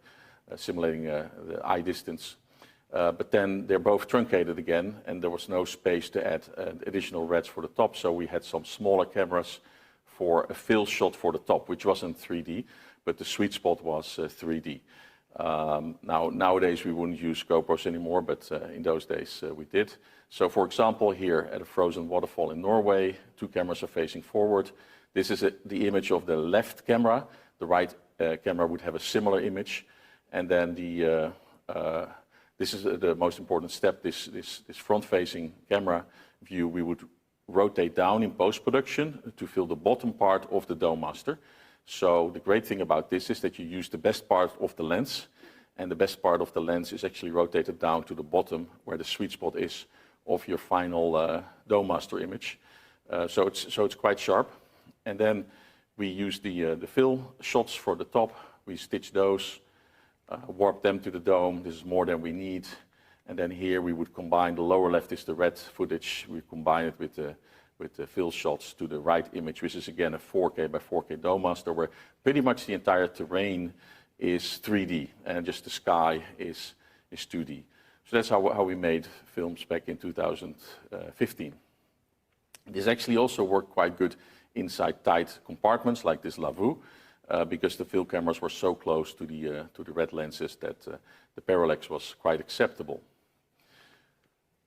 Speaker 7: simulating the eye distance. But then they're both truncated again, and there was no space to add additional reds for the top, so we had some smaller cameras for a fill shot for the top, which wasn't 3D, but the sweet spot was 3D. Nowadays we wouldn't use GoPros anymore, but in those days we did. So for example, here at a frozen waterfall in Norway, two cameras are facing forward. This is the image of the left camera. The right camera would have a similar image. And then this is the most important step, this front-facing camera view we would rotate down in post-production to fill the bottom part of the dome master. So the great thing about this is that you use the best part of the lens, and the best part of the lens is actually rotated down to the bottom where the sweet spot is of your final dome master image. So it's quite sharp. And then we use the fill shots for the top. We stitch those, warp them to the dome. This is more than we need. And then here we would combine, the lower left is the red footage. We combine it with the fill shots to the right image, which is again a 4K by 4K dome master, where pretty much the entire terrain is 3D and just the sky is 2D. So that's how we made films back in 2015. This actually also worked quite good inside tight compartments like this Lavaux, because the fill cameras were so close to the red lenses that the parallax was quite acceptable.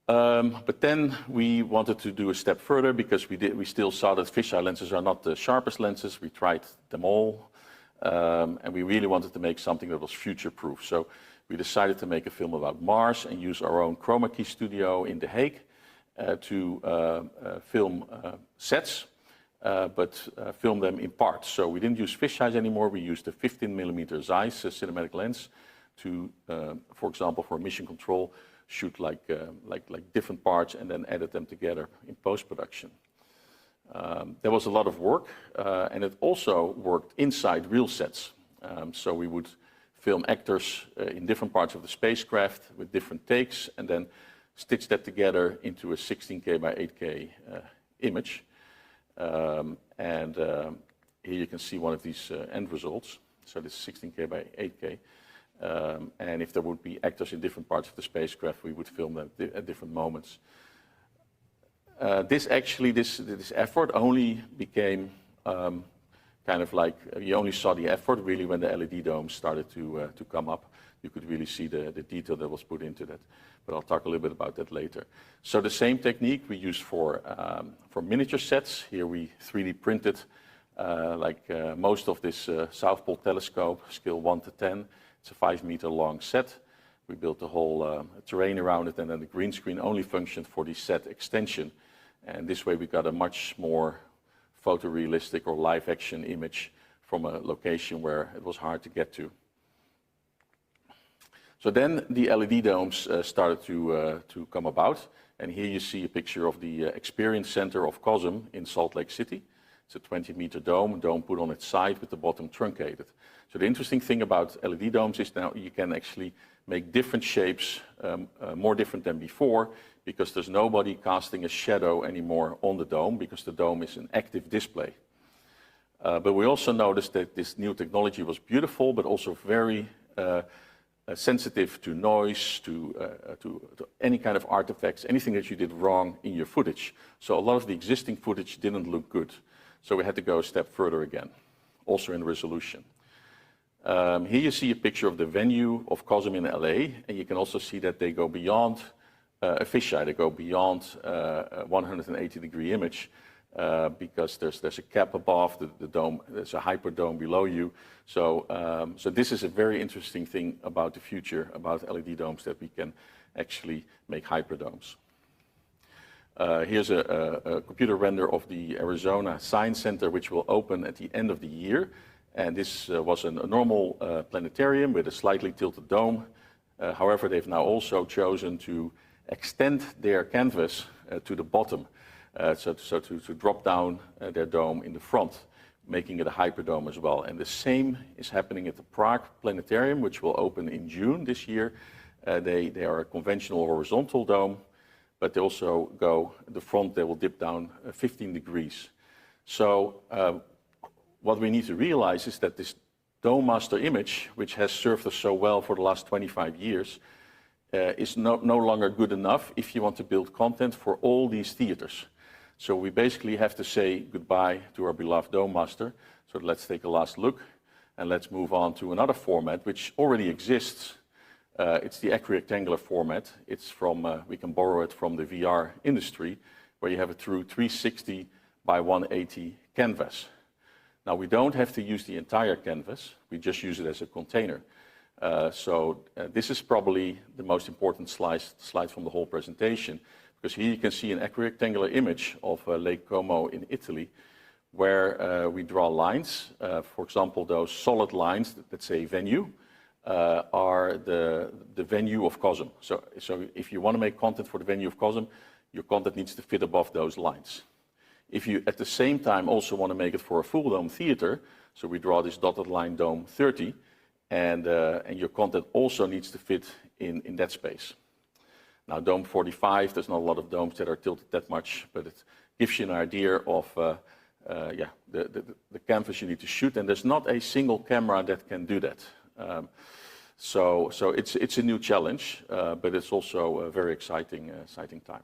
Speaker 7: But then we wanted to do a step further, because we still saw that fisheye lenses are not the sharpest lenses. We tried them all, and we really wanted to make something that was future-proof. So we decided to make a film about Mars and use our own chroma key studio in The Hague to film sets, but film them in parts. So we didn't use fisheyes anymore. We used a 15mm Zeiss cinematic lens to, for example, for mission control, shoot like different parts and then edit them together in post-production. There was a lot of work, and it also worked inside real sets. So we would film actors in different parts of the spacecraft with different takes, and then stitch that together into a 16K by 8K image. Here you can see one of these end results. So this is 16K by 8K. And if there would be actors in different parts of the spacecraft, we would film them at different moments. This effort only became kind of like, you only saw the effort really when the LED domes started to come up. You could really see the detail that was put into that. But I'll talk a little bit about that later. So the same technique we use for miniature sets. Here we 3D printed most of this South Pole telescope, scale 1 to 10. It's a 5-meter long set. We built the whole terrain around it, and then the green screen only functioned for the set extension. And this way we got a much more photorealistic or live action image from a location where it was hard to get to. So then the LED domes started to come about. And here you see a picture of the Experience Center of COSM in Salt Lake City. It's a 20-meter dome put on its side with the bottom truncated. So the interesting thing about LED domes is now you can actually make different shapes, more different than before, because there's nobody casting a shadow anymore on the dome, because the dome is an active display. But we also noticed that this new technology was beautiful, but also very sensitive to noise, to any kind of artifacts, anything that you did wrong in your footage. So a lot of the existing footage didn't look good. So we had to go a step further again, also in resolution. Here you see a picture of the venue of COSM in LA, and you can also see that they go beyond a fisheye, they go beyond a 180-degree image, because there's a cap above the dome, there's a hyperdome below you. So this is a very interesting thing about the future, about LED domes, that we can actually make hyperdomes. Here's a computer render of the Arizona Science Center, which will open at the end of the year. And this was a normal planetarium with a slightly tilted dome. However, they've now also chosen to extend their canvas to the bottom, so to drop down their dome in the front, making it a hyperdome as well. And the same is happening at the Prague Planetarium, which will open in June this year. They are a conventional horizontal dome, but they also go, the front, they will dip down 15 degrees. So what we need to realize is that this dome master image, which has served us so well for the last 25 years, is no longer good enough if you want to build content for all these theaters. So we basically have to say goodbye to our beloved dome master. So let's take a last look, and let's move on to another format which already exists. It's the equirectangular format. It's from, we can borrow it from the VR industry, where you have a true 360 by 180 canvas. Now, we don't have to use the entire canvas. We just use it as a container. This is probably the most important slide from the whole presentation, because here you can see an equirectangular image of Lake Como in Italy, where we draw lines. For example, those solid lines that say venue are the venue of COSM. So if you want to make content for the venue of COSM, your content needs to fit above those lines. If you at the same time also want to make it for a Fulldome theater, so we draw this dotted line dome 30, and your content also needs to fit in that space. Now, dome 45, there's not a lot of domes that are tilted that much, but it gives you an idea of the canvas you need to shoot, and there's not a single camera that can do that. So it's a new challenge, but it's also a very exciting time.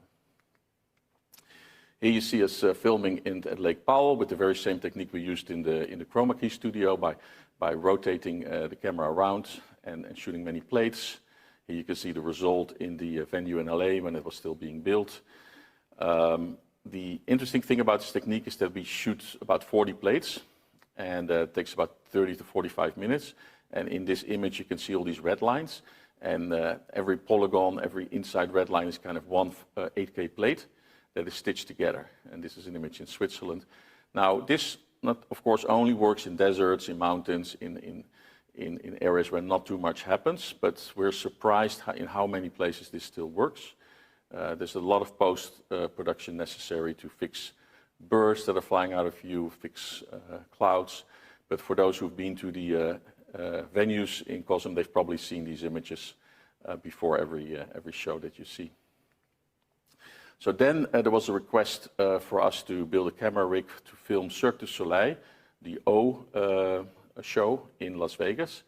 Speaker 7: Here you see us filming at Lake Powell with the very same technique we used in the chroma key studio by rotating the camera around and shooting many plates. Here you can see the result in the venue in LA when it was still being built. The interesting thing about this technique is that we shoot about 40 plates, and it takes about 30 to 45 minutes. And in this image, you can see all these red lines, and every polygon, every inside red line is kind of one 8K plate that is stitched together. And this is an image in Switzerland. Now, this, of course, only works in deserts, in mountains, in areas where not too much happens, but we're surprised in how many places this still works. There's a lot of post-production necessary to fix birds that are flying out of view, fix clouds. But for those who've been to the venues in COSM, they've probably seen these images before every show that you see. So then there was a request for us to build a camera rig to film Cirque du Soleil, the O show in Las Vegas.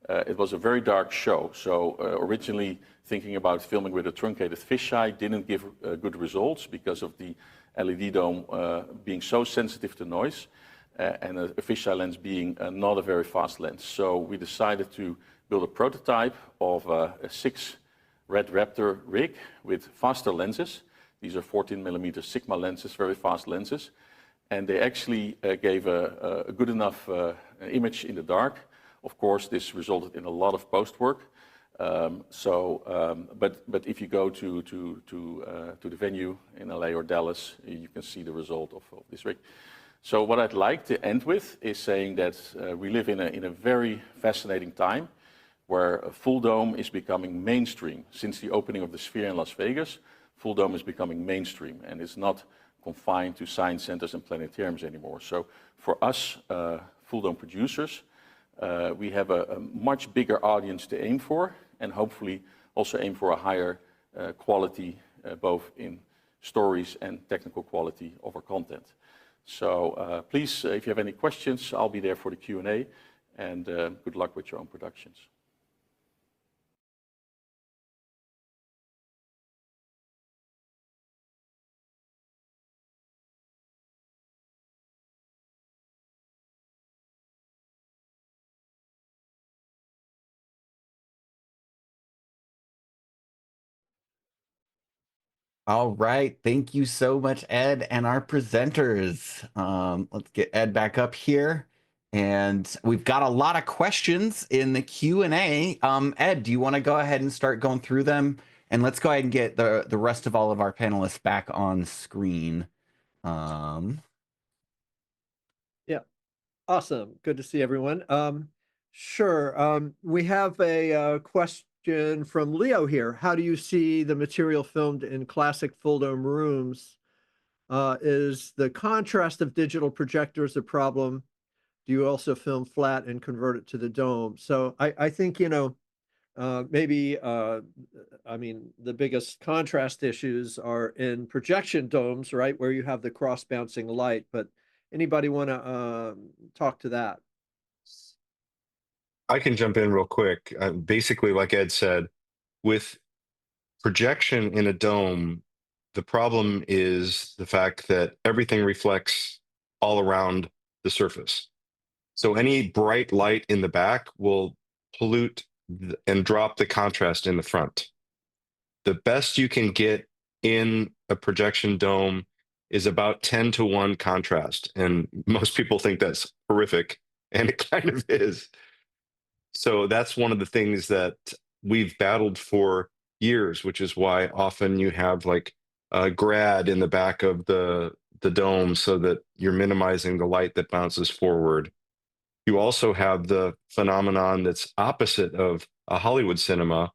Speaker 7: It was a very dark show, so originally thinking about filming with a truncated fisheye didn't give good results because of the LED dome being so sensitive to noise and a fisheye lens being not a very fast lens. So we decided to build a prototype of a 6 Red Raptor rig with faster lenses. These are 14mm Sigma lenses, very fast lenses. And they actually gave a good enough image in the dark. Of course, this resulted in a lot of post-work. But if you go to the venue in LA or Dallas, you can see the result of this rig. So what I'd like to end with is saying that we live in a very fascinating time where Fulldome is becoming mainstream. Since the opening of the Sphere in Las Vegas, Fulldome is becoming mainstream and it's not confined to science centers and planetariums anymore. So for us, Fulldome producers, we have a much bigger audience to aim for and hopefully also aim for a higher quality, both in stories and technical quality of our content. So please, if you have any questions, I'll be there for the Q&A, and good luck with your own productions.
Speaker 1: All right. Thank you so much, Ed, and our presenters. Let's get Ed back up here. And we've got a lot of questions in the Q&A. Ed, do you want to go ahead and start going through them? And let's go ahead and get the rest of all of our panelists back on screen.
Speaker 2: Yeah, awesome. Good to see everyone. Sure. We have a question from Leo here. How do you see the material filmed in classic Fulldome rooms? Is the contrast of digital projectors a problem? Do you also film flat and convert it to the dome? So I think, you know, maybe, I mean, the biggest contrast issues are in projection domes, right, where you have the cross-bouncing light. But anybody want to talk to that?
Speaker 3: I can jump in real quick. Basically, like Ed said, with projection in a dome, the problem is the fact that everything reflects all around the surface. So any bright light in the back will pollute and drop the contrast in the front. The best you can get in a projection dome is about 10-to-1 contrast. And most people think that's horrific, and it kind of is. So that's one of the things that we've battled for years, which is why often you have like a grad in the back of the dome so that you're minimizing the light that bounces forward. You also have the phenomenon that's opposite of a Hollywood cinema,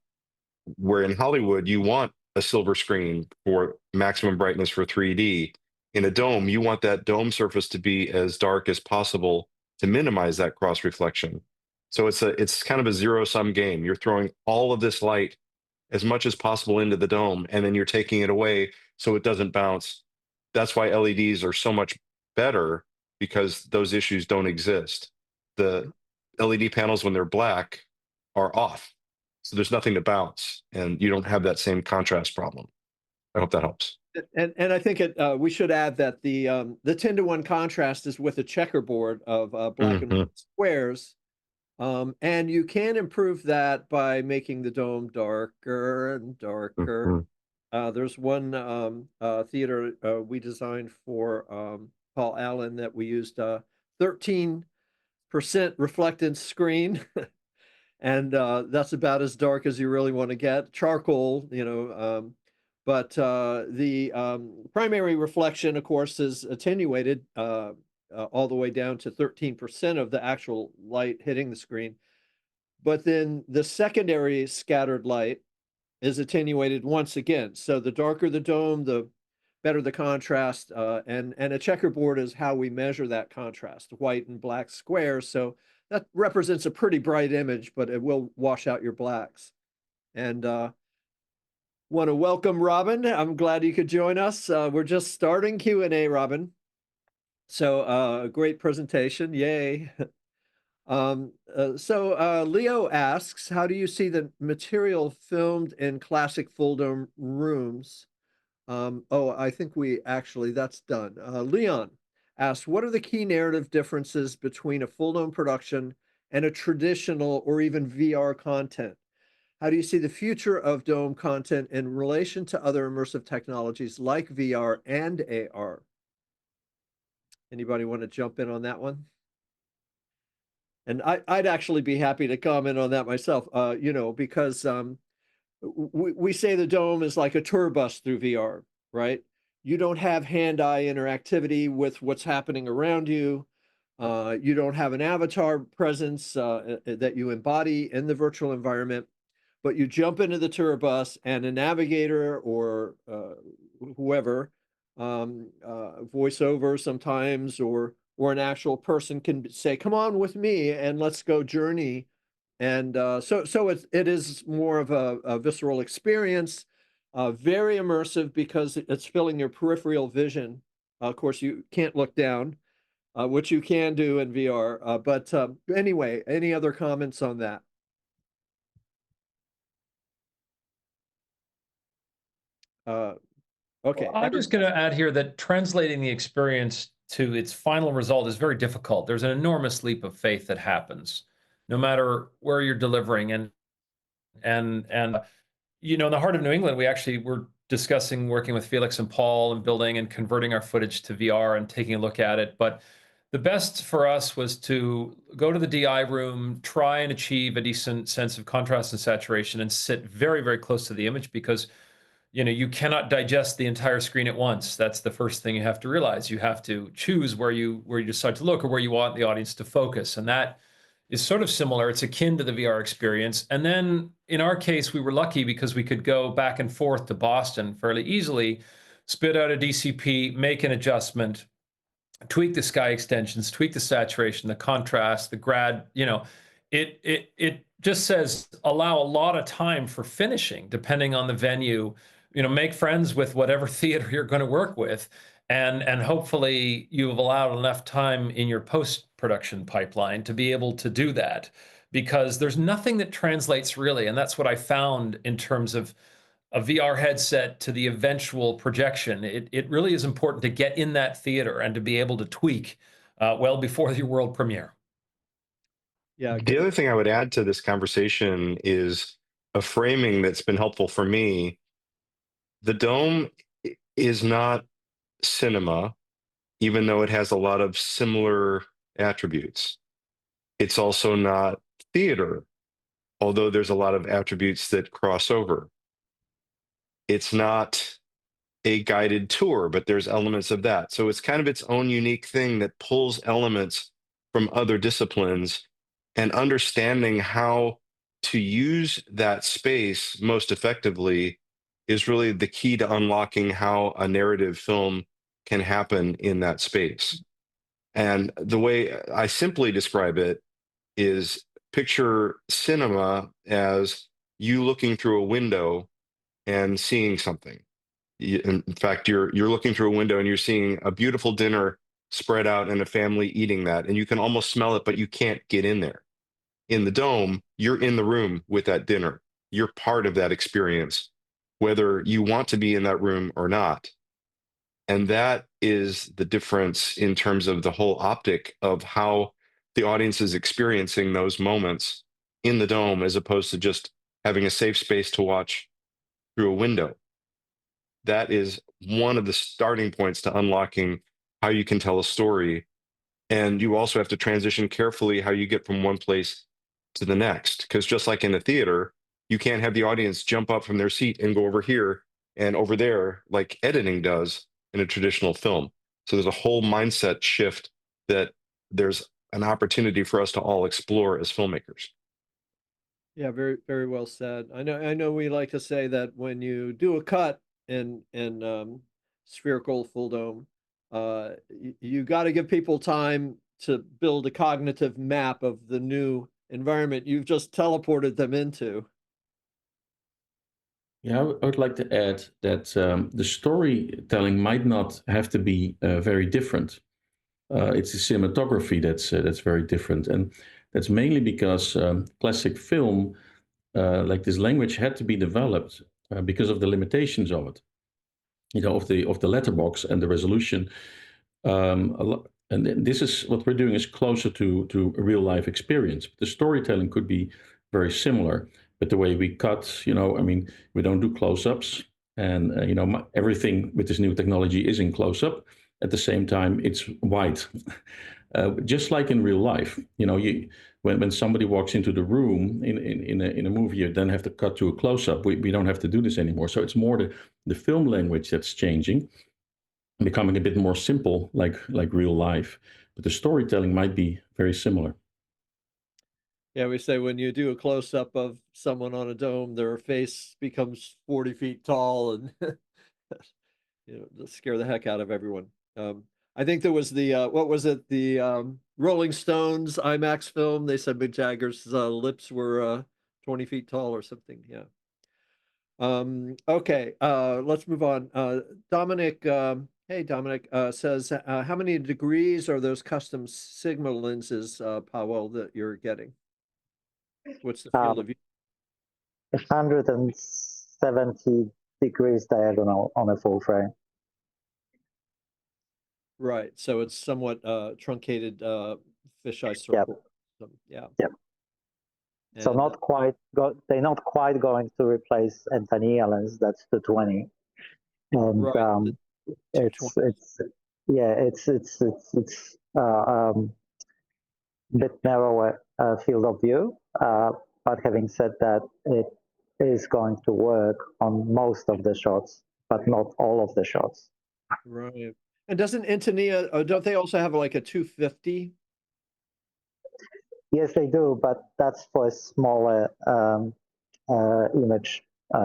Speaker 3: where in Hollywood you want a silver screen for maximum brightness for 3D. In a dome, you want that dome surface to be as dark as possible to minimize that cross reflection. So it's kind of a zero-sum game. You're throwing all of this light as much as possible into the dome, and then you're taking it away so it doesn't bounce. That's why LEDs are so much better, because those issues don't exist. The LED panels, when they're black, are off. So there's nothing to bounce, and you don't have that same contrast problem. I hope that helps.
Speaker 2: And I think we should add that the 10-to-1 contrast is with a checkerboard of black and white squares. And you can improve that by making the dome darker and darker. There's one theater we designed for Paul Allen that we used 13% reflectance screen. And that's about as dark as you really want to get. Charcoal, you know, but the primary reflection, of course, is attenuated all the way down to 13% of the actual light hitting the screen. But then the secondary scattered light is attenuated once again. So the darker the dome, the better the contrast. And a checkerboard is how we measure that contrast, white and black squares. So that represents a pretty bright image, but it will wash out your blacks. And Want to welcome Robin. I'm glad you could join us. We're just starting Q&A, Robin. So great presentation. Yay. Leo asks, how do you see the material filmed in classic Fulldome rooms? I think that's done. Leon asks, what are the key narrative differences between a Fulldome production and a traditional or even VR content? How do you see the future of Dome content in relation to other immersive technologies like VR and AR? Anybody want to jump in on that one? And I'd actually be happy to comment on that myself, because we say the Dome is like a tour bus through VR, right? You don't have hand-eye interactivity with what's happening around you. You don't have an avatar presence that you embody in the virtual environment, but you jump into the tour bus and a navigator or whoever, voiceover sometimes, or an actual person can say, "Come on with me and let's go journey." And so it is more of a visceral experience, very immersive because it's filling your peripheral vision. Of course, you can't look down, which you can do in VR. But anyway, any other comments on that? Okay.
Speaker 4: Well, I'm just going to add here that translating the experience to its final result is very difficult. There's an enormous leap of faith that happens, no matter where you're delivering. And in the heart of New England, we actually were discussing working with Felix and Paul and building and converting our footage to VR and taking a look at it. But the best for us was to go to the DI room, try and achieve a decent sense of contrast and saturation, and sit very, very close to the image, because you cannot digest the entire screen at once. That's the first thing you have to realize. You have to choose where you decide to look or where you want the audience to focus. And that is sort of similar. It's akin to the VR experience. And then in our case, we were lucky because we could go back and forth to Boston fairly easily, spit out a DCP, make an adjustment, tweak the sky extensions, tweak the saturation, the contrast, the grad, it just says allow a lot of time for finishing, depending on the venue. Make friends with whatever theater you're going to work with, and hopefully you've allowed enough time in your post-production pipeline to be able to do that, because there's nothing that translates really, and that's what I found in terms of a VR headset to the eventual projection. It really is important to get in that theater and to be able to tweak well before your world premiere.
Speaker 2: Yeah.
Speaker 3: The other thing I would add to this conversation is a framing that's been helpful for me. The Dome is not cinema, even though it has a lot of similar attributes. It's also not theater, although there's a lot of attributes that cross over. It's not a guided tour, but there's elements of that. So it's kind of its own unique thing that pulls elements from other disciplines, and understanding how to use that space most effectively is really the key to unlocking how a narrative film can happen in that space. And the way I simply describe it is, picture cinema as you looking through a window and seeing something. In fact, you're looking through a window and you're seeing a beautiful dinner spread out and a family eating that, and you can almost smell it, but you can't get in there. In the Dome, you're in the room with that dinner. You're part of that experience, whether you want to be in that room or not. And that is the difference in terms of the whole optic of how the audience is experiencing those moments in the Dome, as opposed to just having a safe space to watch through a window. That is one of the starting points to unlocking how you can tell a story. And you also have to transition carefully how you get from one place to the next. Because just like in a theater, you can't have the audience jump up from their seat and go over here and over there like editing does in a traditional film. So there's a whole mindset shift that there's an opportunity for us to all explore as filmmakers.
Speaker 2: Yeah, very, very well said. I know we like to say that when you do a cut in spherical Fulldome, you got to give people time to build a cognitive map of the new environment you've just teleported them into.
Speaker 8: Yeah, I would like to add that the storytelling might not have to be very different. It's the cinematography that's very different, and that's mainly because classic film, like this language, had to be developed because of the limitations of it. You know, of the letterbox and the resolution. And this is what we're doing is closer to a real life experience. The storytelling could be very similar, but the way we cut, you know, I mean, we don't do close-ups, and you know, everything with this new technology is in close-up. At the same time, it's wide, just like in real life. You know, when somebody walks into the room in a movie, you then have to cut to a close-up. We don't have to do this anymore. So it's more the film language that's changing, becoming a bit more simple, like real life. But the storytelling might be very similar.
Speaker 2: Yeah, we say when you do a close up of someone on a dome, their face becomes 40 feet tall and you know, just scare the heck out of everyone. I think there was the what was it? The Rolling Stones IMAX film. They said Mick Jagger's lips were 20 feet tall or something. Yeah. Okay, let's move on. Dominic, hey Dominic, says, how many degrees are those custom Sigma lenses, Powell, that you're getting? What's the field of view?
Speaker 6: 170 degrees diagonal on a full frame.
Speaker 2: Right, so it's somewhat truncated fisheye circle.
Speaker 6: Yep.
Speaker 2: Yeah.
Speaker 6: Yep.
Speaker 2: And,
Speaker 6: So not quite they're not quite going to replace Antenna lens. That's 220, and
Speaker 2: right,
Speaker 6: it's yeah, it's bit narrower field of view. But having said that, it is going to work on most of the shots, but not all of the shots.
Speaker 2: right. And doesn't Antenna, don't they also have like a 250?
Speaker 6: Yes, they do, but that's for a smaller image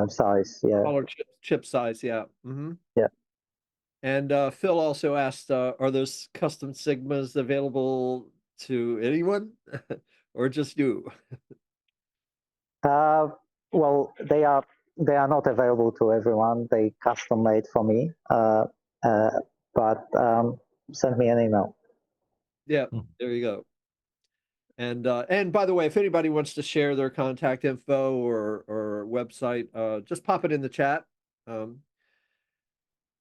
Speaker 6: size. Yeah.
Speaker 2: Smaller chip size, yeah. Mm-hmm.
Speaker 6: Yeah.
Speaker 2: And Phil also asked, are those custom Sigmas available to anyone or just you?
Speaker 6: Well, they are not available to everyone. They custom made for me. But send me an email.
Speaker 2: Yeah, there you go. And by the way, if anybody wants to share their contact info or website, just pop it in the chat.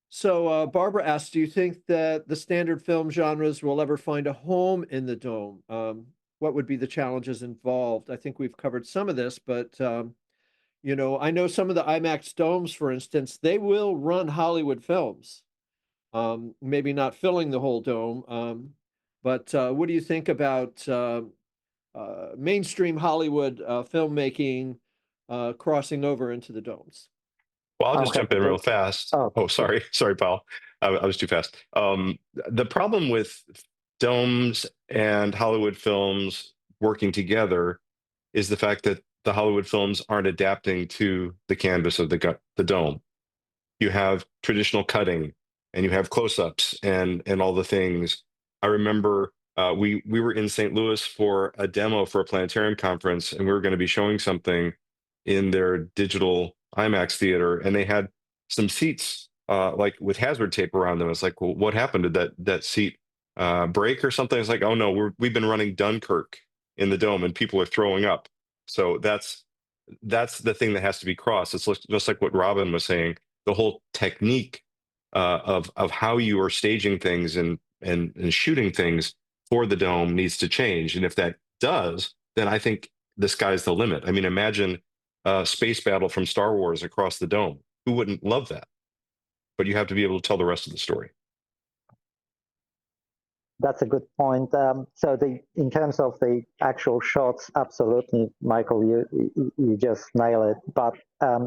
Speaker 2: So Barbara asked, do you think that the standard film genres will ever find a home in the dome? What would be the challenges involved? I think we've covered some of this, but you know, I know some of the IMAX domes, for instance, they will run Hollywood films. Maybe not filling the whole dome, but what do you think about mainstream Hollywood filmmaking crossing over into the domes?
Speaker 3: Well, I'll just jump in real fast.
Speaker 6: Oh,
Speaker 3: Sorry. Sorry, Paul. I was too fast. The problem with domes and Hollywood films working together is the fact that the Hollywood films aren't adapting to the canvas of the dome. You have traditional cutting and you have close-ups and all the things. I remember we were in St. Louis for a demo for a planetarium conference, and we were going to be showing something in their digital IMAX theater, and they had some seats like with hazard tape around them. It's like, well, what happened? Did that seat break or something? It's like, oh no, we've been running Dunkirk in the dome, and people are throwing up. So that's the thing that has to be crossed. It's just like what Robin was saying. The whole technique of how you are staging things and shooting things for the dome needs to change. And if that does, then I think the sky's the limit. I mean, imagine a space battle from Star Wars across the dome. Who wouldn't love that? But you have to be able to tell the rest of the story.
Speaker 6: that's a good point. So in terms of the actual shots, absolutely, Michael, you just nail it. But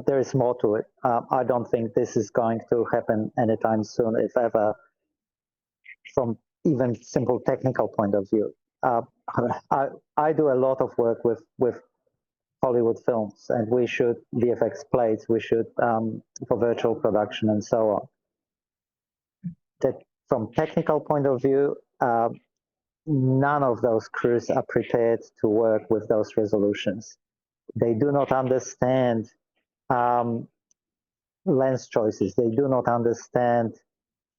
Speaker 6: there is more to it. I don't think this is going to happen anytime soon, if ever, from even simple technical point of view. I do a lot of work with Hollywood films, and we shoot VFX plates, we shoot for virtual production and so on. That from technical point of view, none of those crews are prepared to work with those resolutions. They do not understand lens choices. They do not understand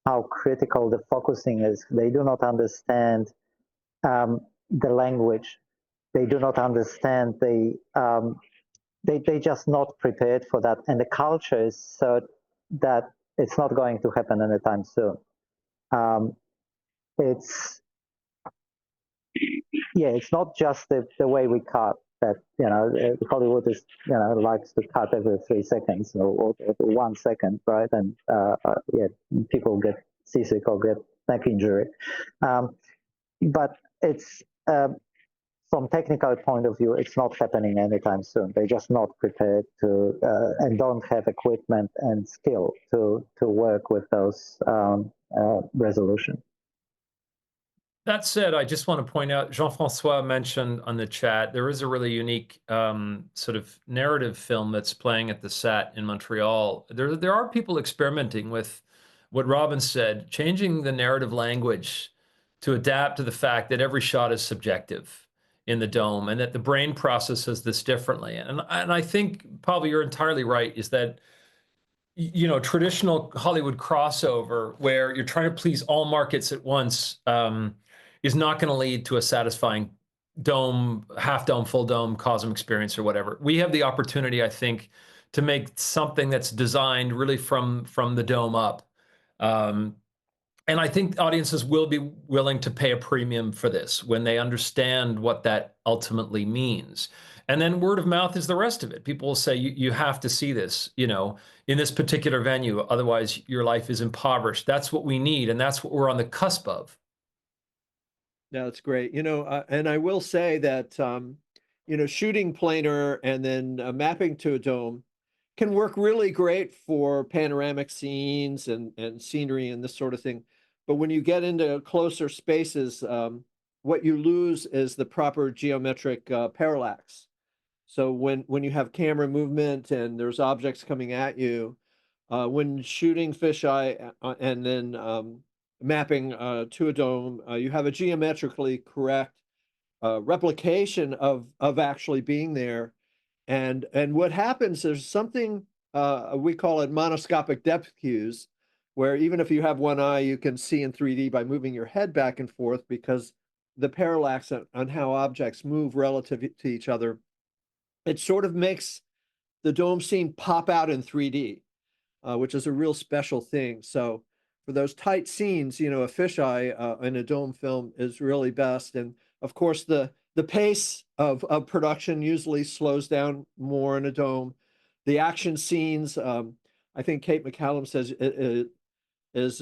Speaker 6: how critical the focusing is. They do not understand the language. They do not understand they just not prepared for that, and the culture is so that it's not going to happen anytime soon. It's it's not just the way we cut. That Hollywood is likes to cut every 3 seconds or 1 second, right? And people get seasick or get neck injury. But it's from technical point of view, it's not happening anytime soon. They're just not prepared to and don't have equipment and skill to work with those resolution.
Speaker 4: That said, I just want to point out, Jean-Francois mentioned on the chat, there is a really unique sort of narrative film that's playing at the SAT in Montreal. There are people experimenting with what Robin said, changing the narrative language to adapt to the fact that every shot is subjective in the dome and that the brain processes this differently. And I think, Pavel, you're entirely right, is that traditional Hollywood crossover where you're trying to please all markets at once is not going to lead to a satisfying dome, half dome, full dome, cosmic experience or whatever. We have the opportunity, I think, to make something that's designed really from the dome up. And I think audiences will be willing to pay a premium for this when they understand what that ultimately means. And then word of mouth is the rest of it. People will say, you have to see this, in this particular venue. Otherwise, your life is impoverished. That's what we need. And that's what we're on the cusp of.
Speaker 2: Yeah, that's great. And I will say that, shooting planar and then mapping to a dome can work really great for panoramic scenes and scenery and this sort of thing. But when you get into closer spaces, what you lose is the proper geometric parallax. So when you have camera movement and there's objects coming at you, when shooting fisheye and then mapping to a dome, you have a geometrically correct replication of actually being there. And what happens, there's something, we call it monoscopic depth cues, where even if you have one eye, you can see in 3D by moving your head back and forth because the parallax on how objects move relative to each other, it sort of makes the dome scene pop out in 3D, which is a real special thing. So for those tight scenes, a fisheye in a dome film is really best. And of course, the pace of production usually slows down more in a dome. The action scenes, I think Kate McCallum says is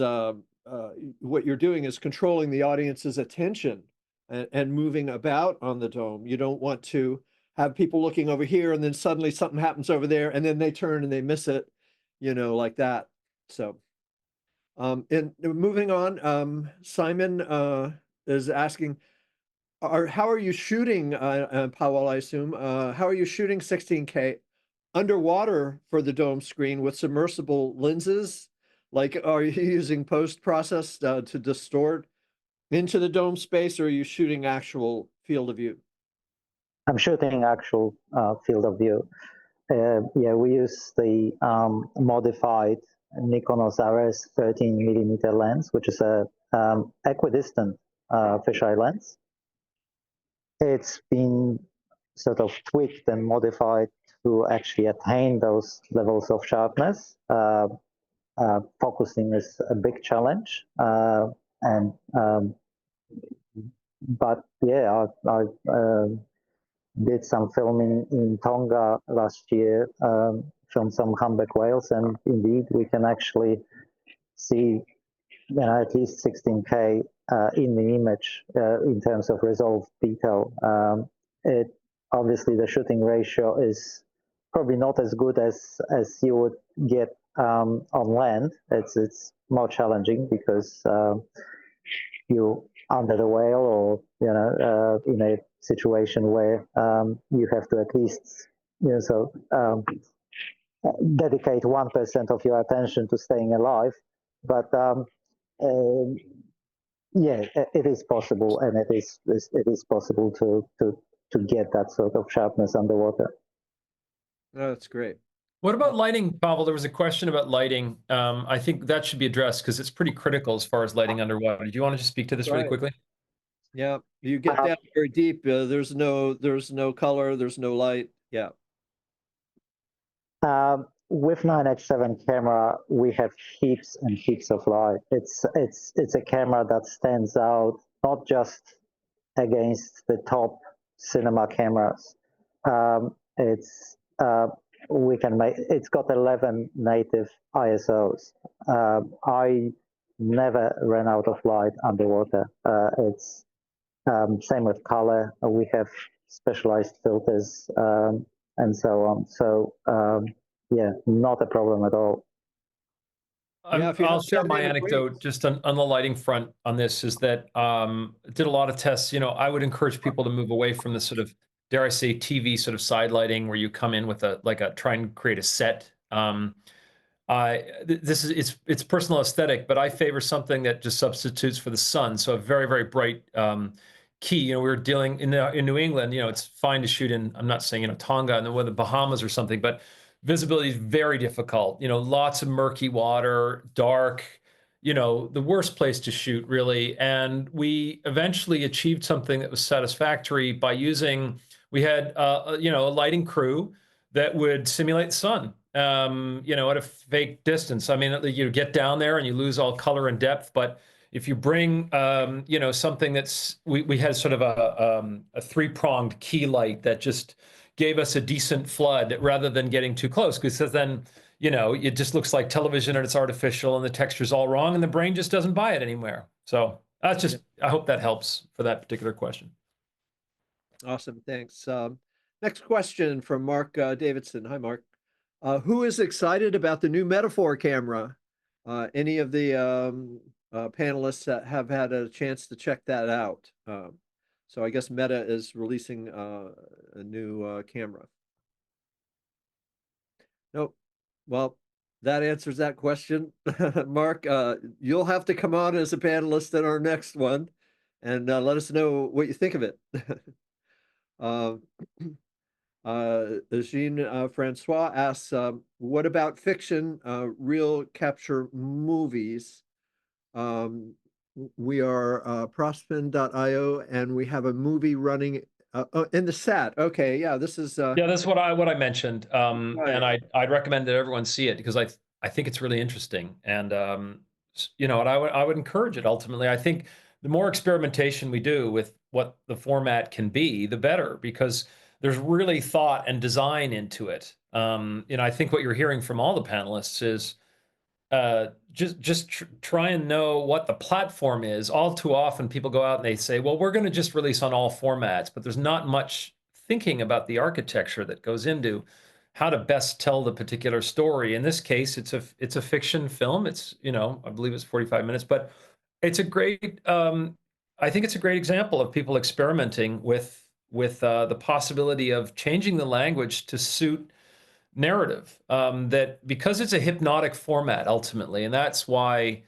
Speaker 2: what you're doing is controlling the audience's attention and moving about on the dome. You don't want to have people looking over here and then suddenly something happens over there and then they turn and they miss it, like that. So, and moving on, Simon is asking, how are you shooting, Powell, I assume, how are you shooting 16K underwater for the dome screen with submersible lenses? Like, are you using post-process to distort into the dome space, or are you shooting actual field of view?
Speaker 6: I'm shooting actual field of view. We use the modified Nikonos RS 13mm lens, which is a equidistant fisheye lens. It's been sort of tweaked and modified to actually attain those levels of sharpness. Focusing is a big challenge, but yeah, I did some filming in Tonga last year, filmed some humpback whales, and indeed we can actually see at least 16K in the image in terms of resolved detail. Obviously the shooting ratio is probably not as good as you would get on land. It's more challenging because you under the whale or in a situation where you have to at least dedicate 1% of your attention to staying alive. But it is possible, and it is possible to get that sort of sharpness underwater.
Speaker 2: Oh, that's great.
Speaker 4: What about lighting, Pavel? There was a question about lighting. I think that should be addressed because it's pretty critical as far as lighting underwater. Do you want to just speak to this really
Speaker 2: Right.
Speaker 4: quickly?
Speaker 2: Yeah, you get
Speaker 6: Uh,
Speaker 2: down very deep. There's no color, there's no light. Yeah.
Speaker 6: with 9x7 camera, we have heaps and heaps of light. It's a camera that stands out not just against the top cinema cameras. It's we can make. It's got 11 native ISOs. I never ran out of light underwater. It's same with color. We have specialized filters and so on. So yeah, not a problem at all.
Speaker 2: Yeah, if you
Speaker 4: I'll
Speaker 2: have
Speaker 4: share my
Speaker 2: dynamic
Speaker 4: anecdote
Speaker 2: range.
Speaker 4: just on the lighting front on this is that did a lot of tests. I would encourage people to move away from the sort of, dare I say, TV sort of side lighting where you come in with try and create a set. This is it's personal aesthetic, but I favor something that just substitutes for the sun. So a very, very bright key. We were dealing in New England. It's fine to shoot in. I'm not saying Tonga and the Bahamas or something, but visibility is very difficult. Lots of murky water, dark. The worst place to shoot really. And we eventually achieved something that was satisfactory by using. We had a lighting crew that would simulate the sun. At a fake distance. I mean, you get down there and you lose all color and depth. But if you bring, something we had sort of a three-pronged key light that just gave us a decent flood rather than getting too close, because then, it just looks like television and it's artificial and the texture's all wrong and the brain just doesn't buy it anymore. So that's just, I hope that helps for that particular question.
Speaker 2: Awesome, thanks. Next question from Mark Davidson. Hi, Mark. Who is excited about the new Metaphor camera? Any of the panelists that have had a chance to check that out? So I guess Meta is releasing a new camera. Nope. Well, that answers that question. Mark, you'll have to come on as a panelist in our next one and let us know what you think of it. Jean Francois asks, what about fiction, real capture movies? We are Prospin.io and we have a movie running in the SAT. Okay, yeah, this is
Speaker 4: Yeah, that's what I mentioned,
Speaker 2: right.
Speaker 4: and I'd recommend that everyone see it because I think it's really interesting, and and I would encourage it. Ultimately, I think the more experimentation we do with what the format can be, the better, because there's really thought and design into it. I think what you're hearing from all the panelists is just try and know what the platform is. All too often, people go out and they say, "Well, we're going to just release on all formats," but there's not much thinking about the architecture that goes into how to best tell the particular story. In this case, it's a fiction film. It's I believe it's 45 minutes, but it's a great. I think it's a great example of people experimenting with the possibility of changing the language to suit narrative, that because it's a hypnotic format ultimately, and that's why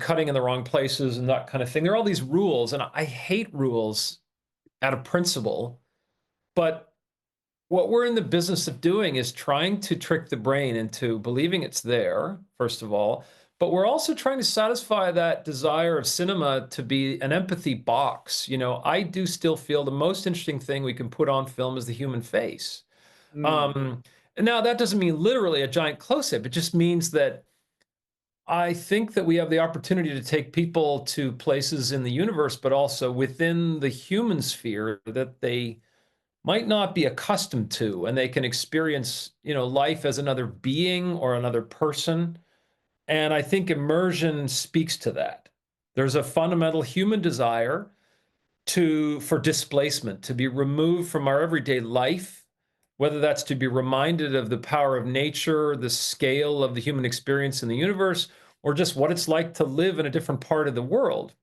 Speaker 4: cutting in the wrong places and that kind of thing, there are all these rules, and I hate rules out of principle, but what we're in the business of doing is trying to trick the brain into believing it's there, first of all, but we're also trying to satisfy that desire of cinema to be an empathy box. I do still feel the most interesting thing we can put on film is the human face. And now that doesn't mean literally a giant close-up. It just means that I think that we have the opportunity to take people to places in the universe, but also within the human sphere that they might not be accustomed to, and they can experience, life as another being or another person. And I think immersion speaks to that. There's a fundamental human desire for displacement, to be removed from our everyday life, whether that's to be reminded of the power of nature, the scale of the human experience in the universe, or just what it's like to live in a different part of the world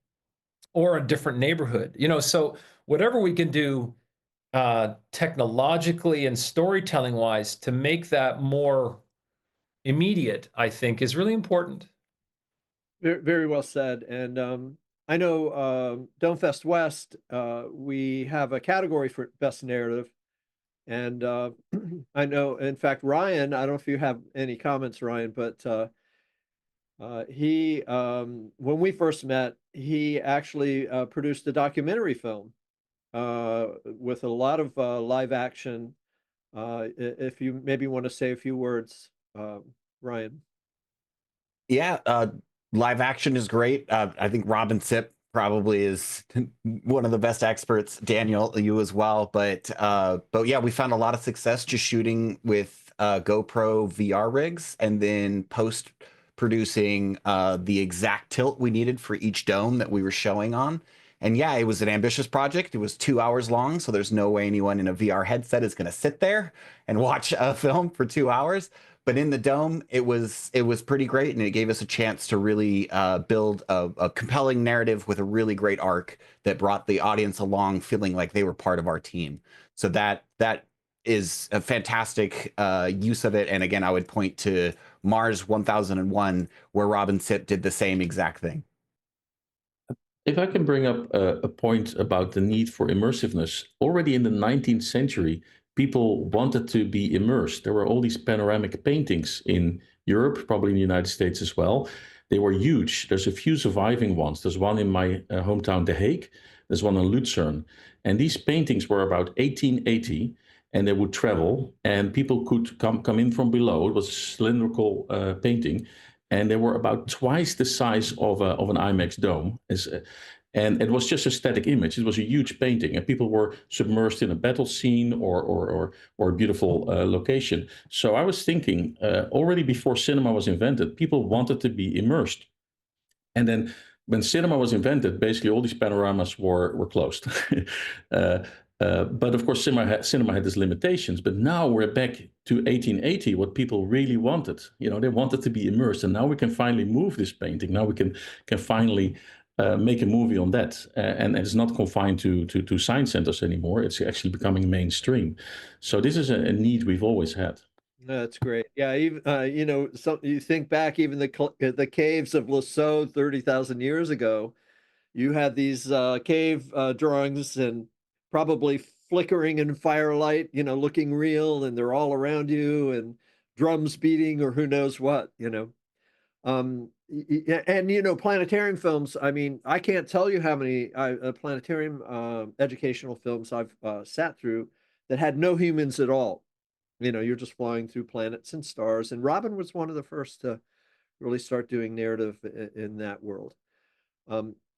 Speaker 4: or a different neighborhood. So whatever we can do technologically and storytelling wise to make that more immediate, I think, is really important.
Speaker 2: Very, very well said. And I know Domefest West, we have a category for best narrative. And I know, in fact, Ryan, I don't know if you have any comments, Ryan, but he, when we first met, he actually produced a documentary film with a lot of live action. If you maybe want to say a few words, Ryan.
Speaker 1: Yeah, live action is great. I think Robin Sipp probably is one of the best experts. Daniel, you as well. But yeah, we found a lot of success just shooting with GoPro VR rigs and then post producing the exact tilt we needed for each dome that we were showing on. And yeah, it was an ambitious project. It was 2 hours long, so there's no way anyone in a VR headset is going to sit there and watch a film for 2 hours. But in the dome, it was pretty great, and it gave us a chance to really build a compelling narrative with a really great arc that brought the audience along, feeling like they were part of our team. So that is a fantastic use of it. And again, I would point to Mars 1001, where Robin Sipp did the same exact thing.
Speaker 8: If I can bring up a point about the need for immersiveness, already in the 19th century, people wanted to be immersed. There were all these panoramic paintings in Europe, probably in the United States as well. They were huge. There's a few surviving ones. There's one in my hometown, The Hague. There's one in Lucerne. And these paintings were about 1880, and they would travel, and people could come in from below. It was a cylindrical painting, and they were about twice the size of an IMAX dome. And it was just a static image. It was a huge painting, and people were submersed in a battle scene or a beautiful location. So I was thinking, already before cinema was invented, people wanted to be immersed. And then when cinema was invented, basically all these panoramas were closed. uh, but of course, cinema had its limitations. But now we're back to 1880, what people really wanted. You know, they wanted to be immersed, and now we can finally move this painting. Now we can finally make a movie on that, and it's not confined to science centers anymore. It's actually becoming mainstream. So this is a need we've always had.
Speaker 2: That's great. Yeah, even you know, some you think back, even the caves of Lascaux 30,000 years ago, you had these cave drawings and probably flickering in firelight, you know, looking real, and they're all around you, and drums beating, or who knows what, you know. And you know, planetarium films. I mean, I can't tell you how many planetarium educational films I've sat through that had no humans at all. You know, you're just flying through planets and stars. And Robin was one of the first to really start doing narrative in that world.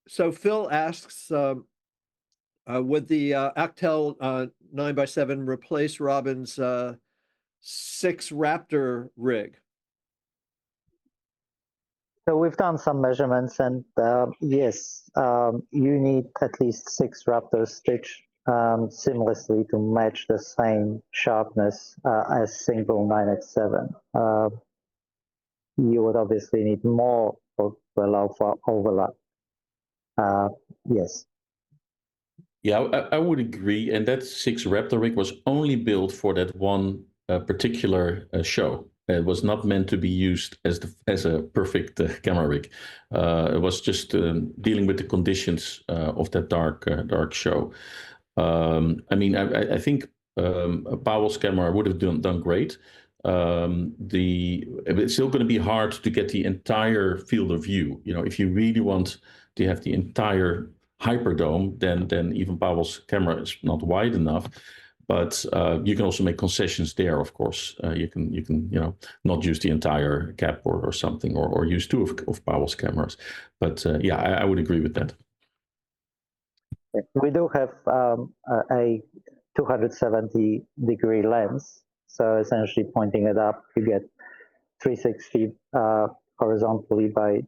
Speaker 2: So Phil asks, would the Actel 9x7 replace Robin's 6 Raptor rig?
Speaker 6: So we've done some measurements, and yes, you need at least 6 Raptors stitched seamlessly to match the same sharpness as single 9x7. You would obviously need more to allow for overlap. Yes.
Speaker 8: Yeah, I would agree. And that 6 Raptor rig was only built for that one particular show. It was not meant to be used as a perfect camera rig. It was just dealing with the conditions of that dark show. I mean, I think Powell's camera would have done great. It's still going to be hard to get the entire field of view. You know, if you really want to have the entire Hyperdome, then even Powell's camera is not wide enough. But you can also make concessions there, of course. You can not use the entire cap or something, or use 2 of Powell's cameras. But yeah, I would agree with that.
Speaker 6: We do have a 270-degree lens, so essentially pointing it up, you get 360 horizontally by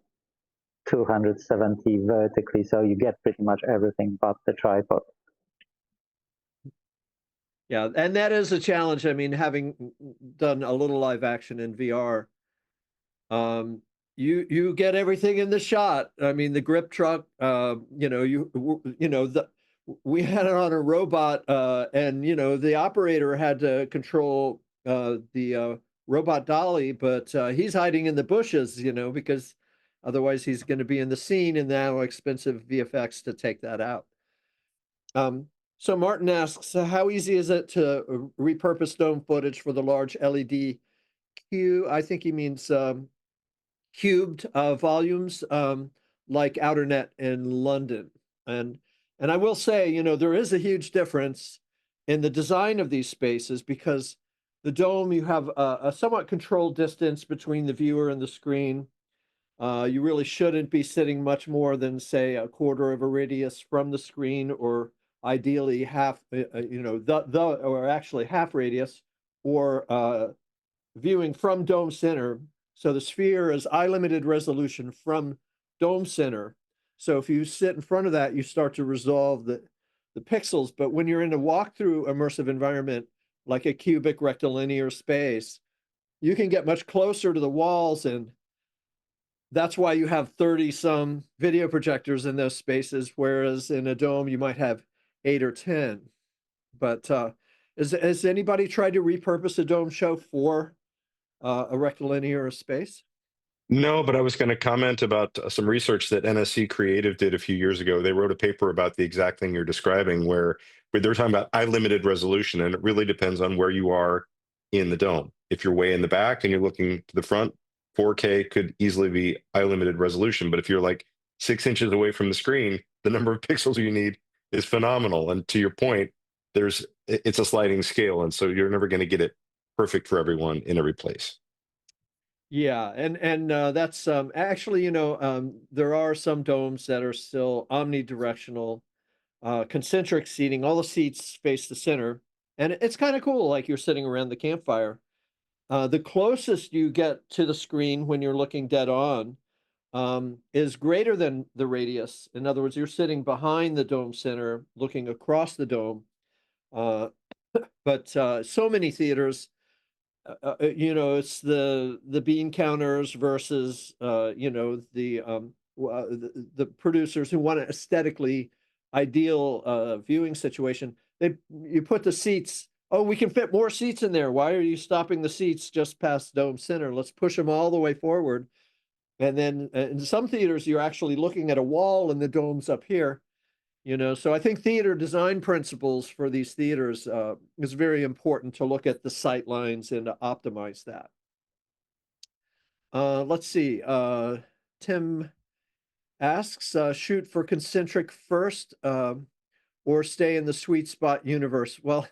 Speaker 6: 270 vertically, so you get pretty much everything but the tripod.
Speaker 2: Yeah, and that is a challenge. I mean, having done a little live action in VR, you get everything in the shot. I mean, the grip truck, you know, we had it on a robot, and you know, the operator had to control the robot dolly, but he's hiding in the bushes, you know, because otherwise he's going to be in the scene, and now expensive VFX to take that out. So Martin asks, how easy is it to repurpose dome footage for the large LED cube? I think he means cubed volumes, like Outernet in London. And I will say, you know, there is a huge difference in the design of these spaces, because the dome, you have a somewhat controlled distance between the viewer and the screen. You really shouldn't be sitting much more than, say, a quarter of a radius from the screen, or ideally half, you know, or actually half radius, or viewing from dome center. So the sphere is eye limited resolution from dome center. So if you sit in front of that, you start to resolve the pixels. But when you're in a walkthrough immersive environment, like a cubic rectilinear space, you can get much closer to the walls, and that's why you have 30 some video projectors in those spaces, whereas in a dome you might have 8 or 10. But has anybody tried to repurpose a dome show for a rectilinear space?
Speaker 3: No, but I was going to comment about some research that NSC Creative did a few years ago. They wrote a paper about the exact thing you're describing, where they're talking about eye limited resolution, and it really depends on where you are in the dome. If you're way in the back and you're looking to the front, 4K could easily be eye limited resolution. But if you're like 6 inches away from the screen, the number of pixels you need is phenomenal. And to your point, it's a sliding scale, and so you're never going to get it perfect for everyone in every place.
Speaker 2: Yeah, and that's actually, you know, there are some domes that are still omnidirectional, concentric seating. All the seats face the center, and it's kind of cool, like you're sitting around the campfire. The closest you get to the screen when you're looking dead on is greater than the radius. In other words, you're sitting behind the dome center, looking across the dome. But so many theaters, you know, it's the bean counters versus you know, the producers who want an aesthetically ideal viewing situation. You put the seats. Oh, we can fit more seats in there. Why are you stopping the seats just past dome center? Let's push them all the way forward. And then in some theaters, you're actually looking at a wall and the dome's up here. You know, so I think theater design principles for these theaters is very important, to look at the sight lines and to optimize that. Let's see. Tim asks, shoot for concentric first or stay in the sweet spot universe. Well,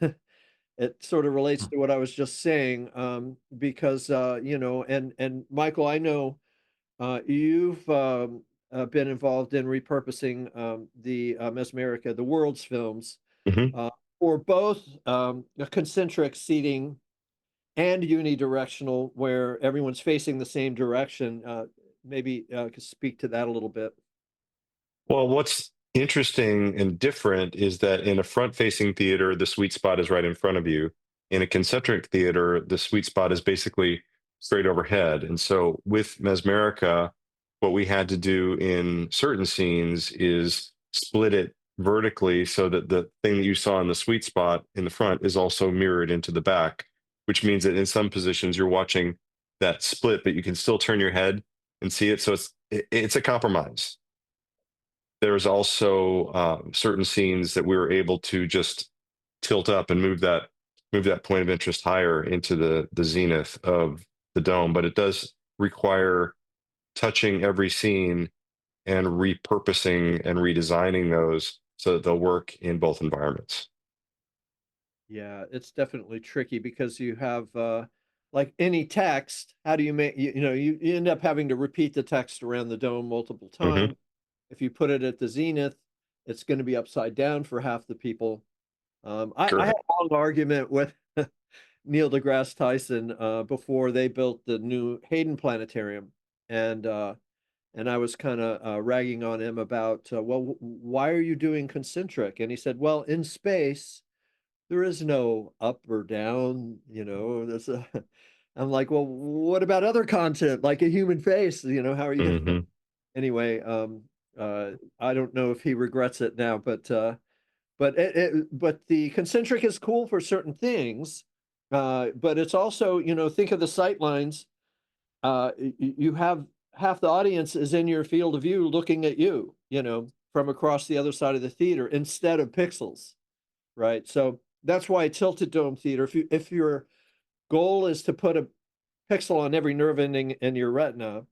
Speaker 2: it sort of relates to what I was just saying, because, you know, and Michael, I know you've been involved in repurposing the Mesmerica, the world's films,
Speaker 3: Mhm.
Speaker 2: for both a concentric seating and unidirectional, where everyone's facing the same direction. Maybe could speak to that a little bit.
Speaker 3: Well, what's interesting and different is that in a front-facing theater, the sweet spot is right in front of you. In a concentric theater, the sweet spot is basically straight overhead. And so with Mesmerica, what we had to do in certain scenes is split it vertically so that the thing that you saw in the sweet spot in the front is also mirrored into the back, which means that in some positions you're watching that split, but you can still turn your head and see it. So it's a compromise. There's also certain scenes that we were able to just tilt up and move that point of interest higher into the zenith of the dome, but it does require touching every scene and repurposing and redesigning those so that they'll work in both environments.
Speaker 2: Yeah, it's definitely tricky, because you have like any text. How do you make, you know, you end up having to repeat the text around the dome multiple
Speaker 3: Hmm.
Speaker 2: times. If you put it at the zenith, it's going to be upside down for half the people. I had
Speaker 3: Correct.
Speaker 2: a long argument with Neil deGrasse Tyson before they built the new Hayden Planetarium, and I was kind of ragging on him about, well, why are you doing concentric? And he said, well, in space there is no up or down. You know, I'm like, well, what about other content like a human face? You know, how are you gonna?
Speaker 3: Hmm.
Speaker 2: Anyway, I don't know if he regrets it now, but the concentric is cool for certain things, but it's also, you know, think of the sight lines. You have half the audience is in your field of view looking at you, you know, from across the other side of the theater, instead of pixels. right? So that's why tilted dome theater, if your goal is to put a pixel on every nerve ending in your retina,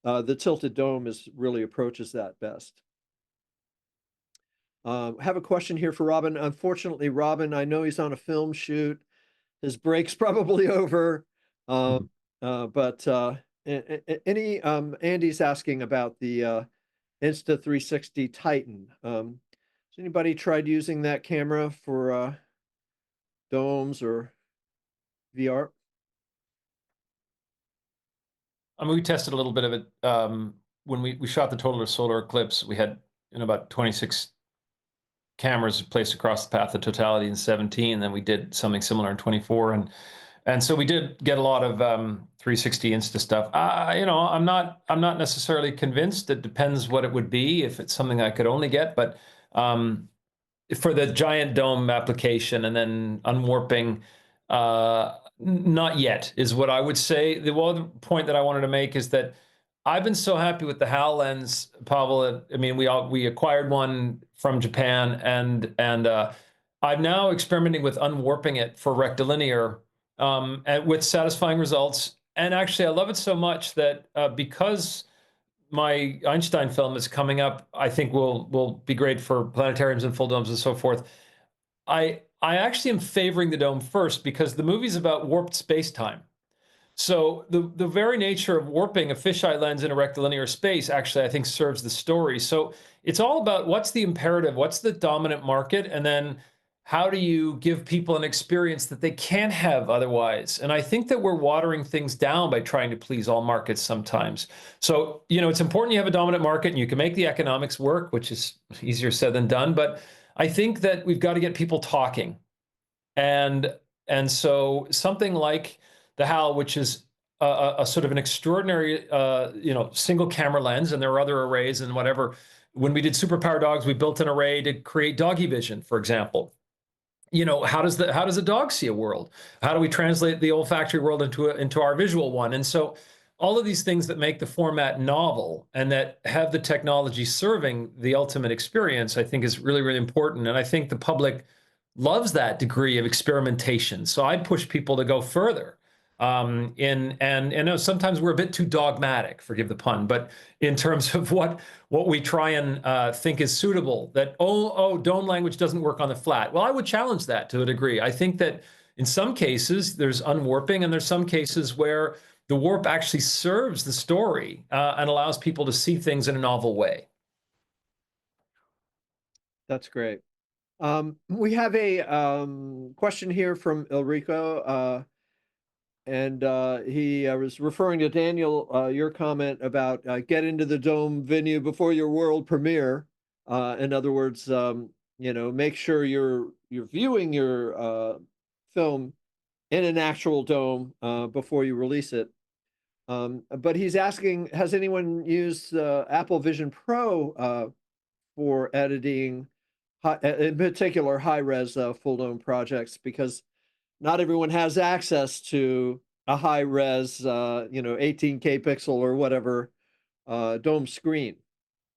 Speaker 2: the tilted dome really approaches that best. Have a question here for Robin. Unfortunately, Robin, I know he's on a film shoot. His break's probably over. But Andy's asking about the Insta360 Titan. Has anybody tried using that camera for domes or VR?
Speaker 4: I mean, we tested a little bit of it when we shot the total solar eclipse. We had about 26 cameras placed across the path of totality in 17, and then we did something similar in 24, and so we did get a lot of 360 Insta stuff. I'm not necessarily convinced. It depends what it would be if it's something I could only get, but for the giant dome application and then unwarping, not yet is what I would say. The other point that I wanted to make is that I've been so happy with the HAL lens, Pavel. I mean, we acquired one from Japan, and I'm now experimenting with unwarping it for rectilinear, and with satisfying results. And actually, I love it so much that because my Einstein film is coming up, I think will be great for planetariums and full domes and so forth. I actually am favoring the dome first because the movie's about warped space-time. So the very nature of warping a fisheye lens in a rectilinear space actually, I think, serves the story. So it's all about what's the imperative, what's the dominant market, and then how do you give people an experience that they can't have otherwise? And I think that we're watering things down by trying to please all markets sometimes. So, it's important you have a dominant market and you can make the economics work, which is easier said than done. But I think that we've got to get people talking. And so something like the HAL, which is a sort of an extraordinary, single camera lens, and there are other arrays and whatever. When we did Superpower Dogs, we built an array to create doggy vision, for example. How does a dog see a world? How do we translate the olfactory world into our visual one? And so all of these things that make the format novel and that have the technology serving the ultimate experience, I think is really, really important. And I think the public loves that degree of experimentation. So I'd push people to go further. And sometimes we're a bit too dogmatic, forgive the pun, but in terms of what we try and think is suitable, that, dome language doesn't work on the flat. Well, I would challenge that to a degree. I think that in some cases there's unwarping, and there's some cases where the warp actually serves the story and allows people to see things in a novel way.
Speaker 2: That's great. We have a question here from Ulrico, and he was referring to Daniel, your comment about get into the dome venue before your world premiere. In other words, make sure you're viewing your film in an actual dome before you release it. But he's asking, has anyone used Apple Vision Pro for editing, in particular, high-res full dome projects? Because not everyone has access to a high-res, 18K pixel or whatever dome screen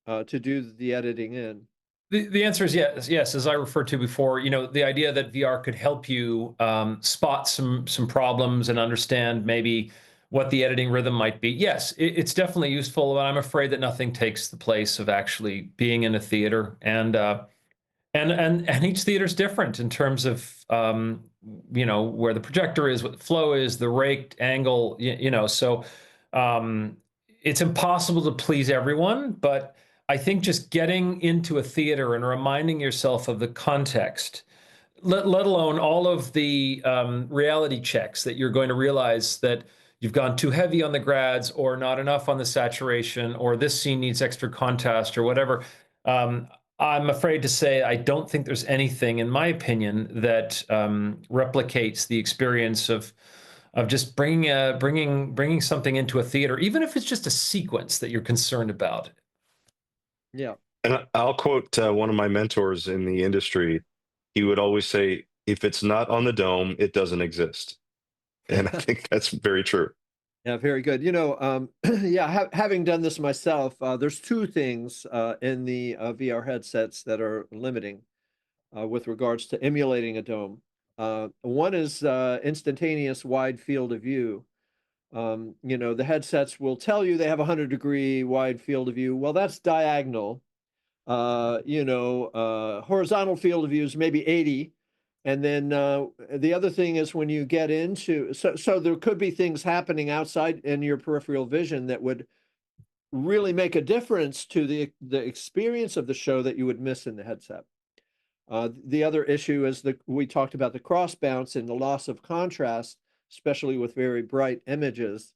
Speaker 2: to do the editing in.
Speaker 4: The answer is yes. As I referred to before, the idea that VR could help you spot some problems and understand maybe what the editing rhythm might be. Yes, it's definitely useful, but I'm afraid that nothing takes the place of actually being in a theater. And each theater is different in terms of where the projector is, what the flow is, the raked angle. So it's impossible to please everyone, but I think just getting into a theater and reminding yourself of the context, let alone all of the reality checks that you're going to realize that you've gone too heavy on the grads or not enough on the saturation, or this scene needs extra contrast or whatever. I'm afraid to say I don't think there's anything, in my opinion, that replicates the experience of just bringing something into a theater, even if it's just a sequence that you're concerned about.
Speaker 2: Yeah.
Speaker 3: And I'll quote one of my mentors in the industry. He would always say, if it's not on the dome, it doesn't exist. And I think that's very true.
Speaker 2: Yeah, very good. Having done this myself, there's two things in the VR headsets that are limiting. with regards to emulating a dome. One is instantaneous wide field of view. You know, the headsets will tell you they have a 100-degree wide field of view. Well, that's diagonal. You know, horizontal field of view is maybe 80. And then the other thing is when you get into, so there could be things happening outside in your peripheral vision that would really make a difference to the experience of the show that you would miss in the headset. The other issue is that we talked about the cross bounce and the loss of contrast, especially with very bright images.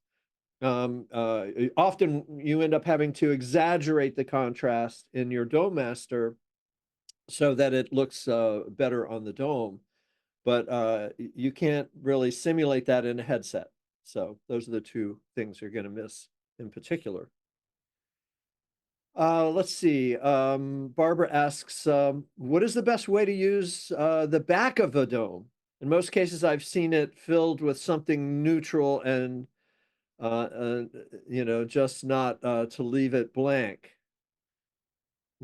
Speaker 2: Often you end up having to exaggerate the contrast in your Dome Master so that it looks better on the dome. But you can't really simulate that in a headset. So those are the two things you're going to miss in particular. Let's see. Barbara asks, what is the best way to use the back of a dome? In most cases, I've seen it filled with something neutral and, you know, just not to leave it blank.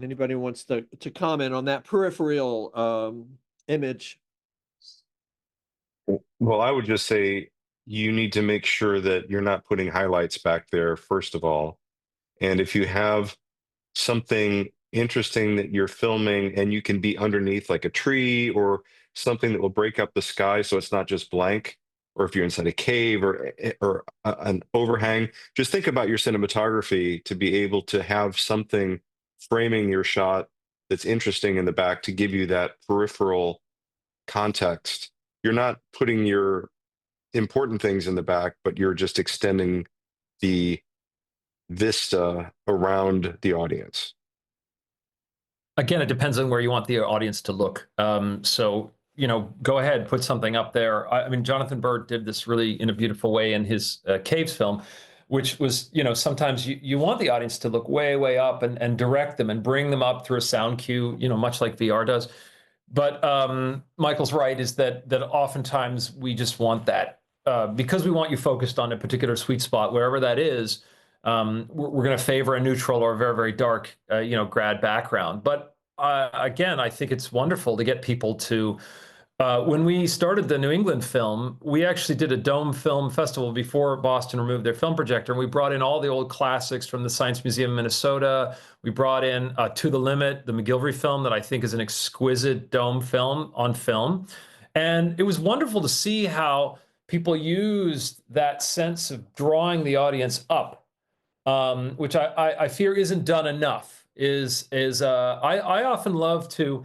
Speaker 2: Anybody wants to comment on that peripheral image?
Speaker 3: Well, I would just say you need to make sure that you're not putting highlights back there, first of all. And if you have something interesting that you're filming and you can be underneath like a tree or something that will break up the sky so it's not just blank, or if you're inside a cave or an overhang, just think about your cinematography to be able to have something framing your shot that's interesting in the back to give you that peripheral context. You're not putting your important things in the back, but you're just extending the vista around the audience.
Speaker 4: Again, it depends on where you want the audience to look. So, you know, go ahead, put something up there. I mean, Jonathan Bird did this really in a beautiful way in his Caves film, which was, you know, sometimes you want the audience to look way, way up and direct them and bring them up through a sound cue, you know, much like VR does. But Michael's right, is that oftentimes we just want that because we want you focused on a particular sweet spot, wherever that is. We're going to favor a neutral or a very, very dark, you know, grad background. But again, I think it's wonderful to get people to. When we started the New England film, we actually did a Dome Film Festival before Boston removed their film projector, and we brought in all the old classics from the Science Museum of Minnesota. We brought in To the Limit, the McGilvery film that I think is an exquisite dome film on film. And it was wonderful to see how people used that sense of drawing the audience up, which I fear isn't done enough. I often love to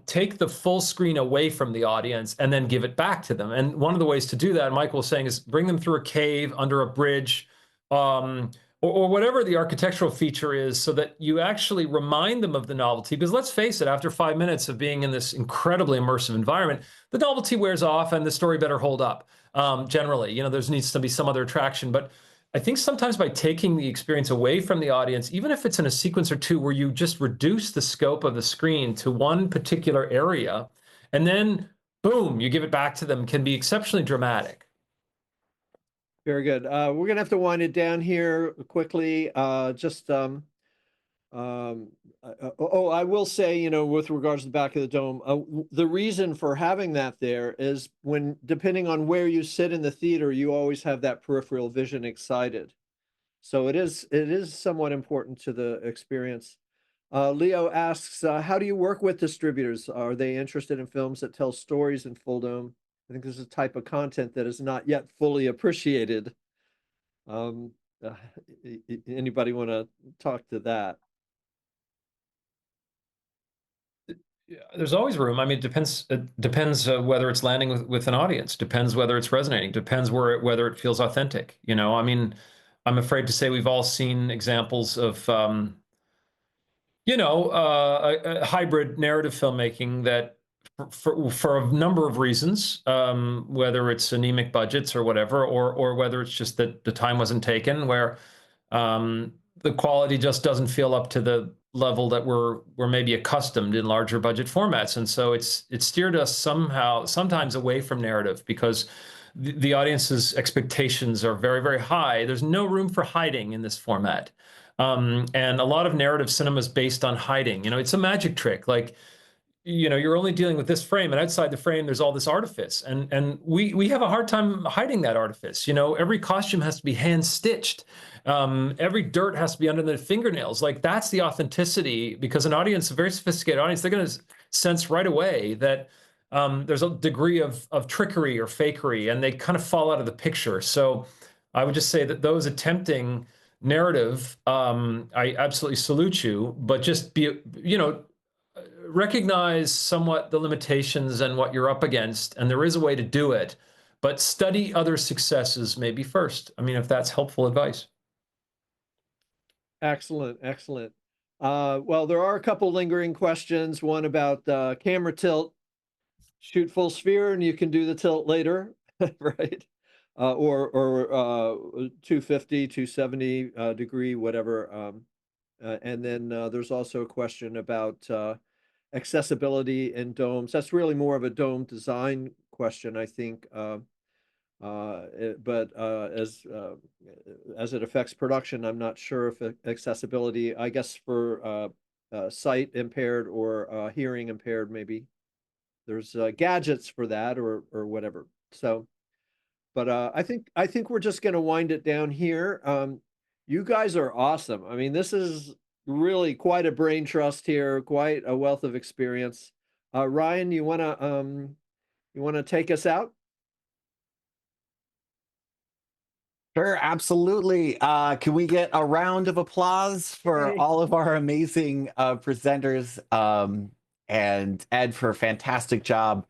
Speaker 4: take the full screen away from the audience and then give it back to them. And one of the ways to do that, Michael was saying, is bring them through a cave, under a bridge, or whatever the architectural feature is, so that you actually remind them of the novelty. Because let's face it, after 5 minutes of being in this incredibly immersive environment, the novelty wears off and the story better hold up. Generally, you know, there needs to be some other attraction. But I think sometimes by taking the experience away from the audience, even if it's in a sequence or two where you just reduce the scope of the screen to one particular area, and then boom, you give it back to them, can be exceptionally dramatic.
Speaker 2: Very good. We're gonna have to wind it down here quickly. I will say, you know, with regards to the back of the dome, the reason for having that there is when, depending on where you sit in the theater, you always have that peripheral vision excited. So it is somewhat important to the experience. Leo asks, how do you work with distributors? Are they interested in films that tell stories in Fulldome? I think this is a type of content that is not yet fully appreciated. Anybody want to talk to that?
Speaker 4: Yeah, there's always room. I mean, it depends whether it's landing with an audience, depends whether it's resonating, depends whether it feels authentic. You know, I mean, I'm afraid to say we've all seen examples of, you know, a hybrid narrative filmmaking that for a number of reasons, whether it's anemic budgets or whatever, or whether it's just that the time wasn't taken, where the quality just doesn't feel up to the level that we're maybe accustomed in larger budget formats. And so it's steered us sometimes away from narrative, because the audience's expectations are very, very high. There's no room for hiding in this format. And a lot of narrative cinema is based on hiding. You know, it's a magic trick. Like, you're only dealing with this frame, and outside the frame there's all this artifice, and we have a hard time hiding that artifice. Every costume has to be hand stitched. Every dirt has to be under the fingernails. Like, that's the authenticity, because an audience, a very sophisticated audience, they're going to sense right away that there's a degree of trickery or fakery, and they kind of fall out of the picture. So I would just say that those attempting narrative, I absolutely salute you, but just recognize somewhat the limitations and what you're up against, and there is a way to do it, but study other successes maybe first. I mean, if that's helpful advice.
Speaker 2: Excellent, excellent. Well, there are a couple lingering questions. One about camera tilt. Shoot full sphere and you can do the tilt later, right? Or 250, 270 degree, whatever. And then there's also a question about accessibility in domes. That's really more of a dome design question, I think. But as it affects production, I'm not sure if accessibility, I guess for sight impaired or hearing impaired, maybe there's gadgets for that or whatever. So, but I think we're just going to wind it down here. You guys are awesome. I mean, this is really quite a brain trust here, quite a wealth of experience. Ryan, you want to take us out?
Speaker 1: Sure, absolutely. Can we get a round of applause for
Speaker 2: Yay.
Speaker 1: all of our amazing presenters, and Ed for a fantastic job,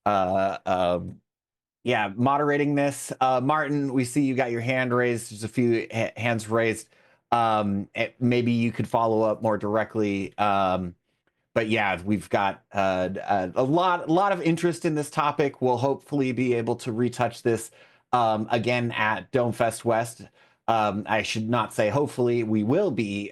Speaker 1: yeah, moderating this. Martin, we see you got your hand raised. There's a few hands raised. Maybe you could follow up more directly. But yeah, we've got a lot of interest in this topic. We'll hopefully be able to retouch this again at Domefest West. I should not say hopefully. We will be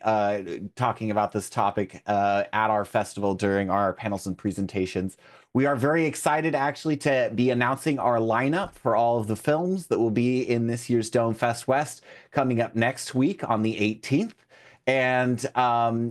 Speaker 1: talking about this topic at our festival during our panels and presentations. We are very excited actually to be announcing our lineup for all of the films that will be in this year's Domefest West coming up next week on the 18th. And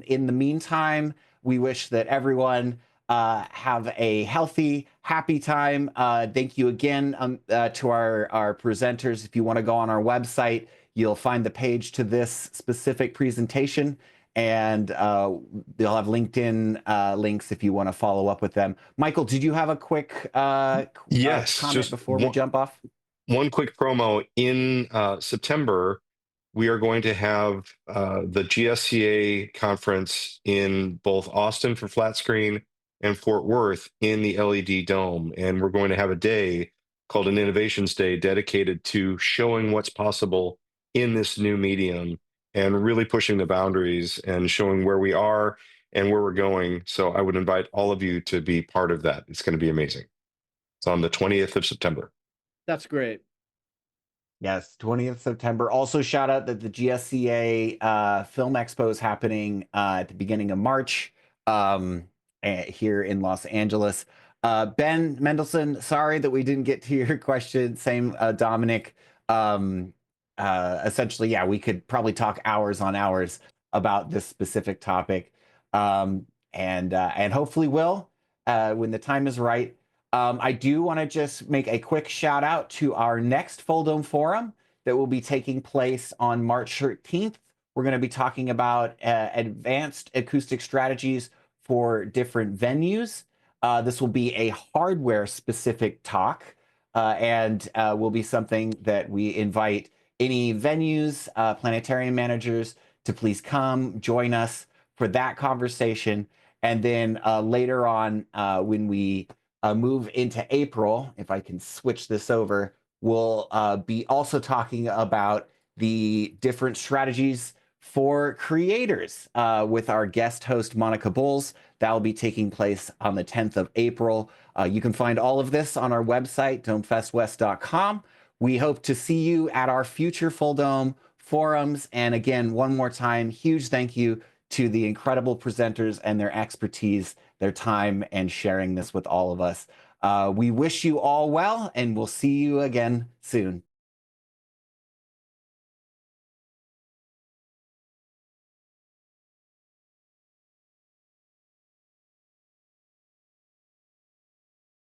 Speaker 1: in the meantime, we wish that everyone have a healthy, happy time. Thank you again to our presenters. If you want to go on our website, you'll find the page to this specific presentation, and they'll have LinkedIn links if you want to follow up with them. Michael, did you have a quick
Speaker 3: Yes,
Speaker 1: comment
Speaker 3: just
Speaker 1: before we jump off?
Speaker 3: one quick promo. In September, we are going to have the GSCA conference in both Austin for flat screen and Fort Worth in the LED Dome. And we're going to have a day called an Innovations Day dedicated to showing what's possible in this new medium and really pushing the boundaries and showing where we are and where we're going. So I would invite all of you to be part of that. It's going to be amazing. It's on the 20th of September.
Speaker 2: That's great.
Speaker 1: Yes, 20th September. Also, shout out that the GSCA Film Expo is happening at the beginning of March here in Los Angeles. Ben Mendelsohn, sorry that we didn't get to your question. Same, Dominic. Essentially, yeah, we could probably talk hours on hours about this specific topic, and hopefully will when the time is right. I do want to just make a quick shout out to our next Fulldome Forum that will be taking place on March 13th. We're going to be talking about advanced acoustic strategies for different venues. This will be a hardware-specific talk, and will be something that we invite any venues, planetarium managers to please come join us for that conversation. And then later on, when we move into April, if I can switch this over, we'll be also talking about the different strategies for creators with our guest host, Monica Bowles. That will be taking place on the 10th of April. You can find all of this on our website, domefestwest.com. We hope to see you at our future Fulldome forums. And again, one more time, huge thank you to the incredible presenters and their expertise, their time, and sharing this with all of us. We wish you all well, and we'll see you again soon.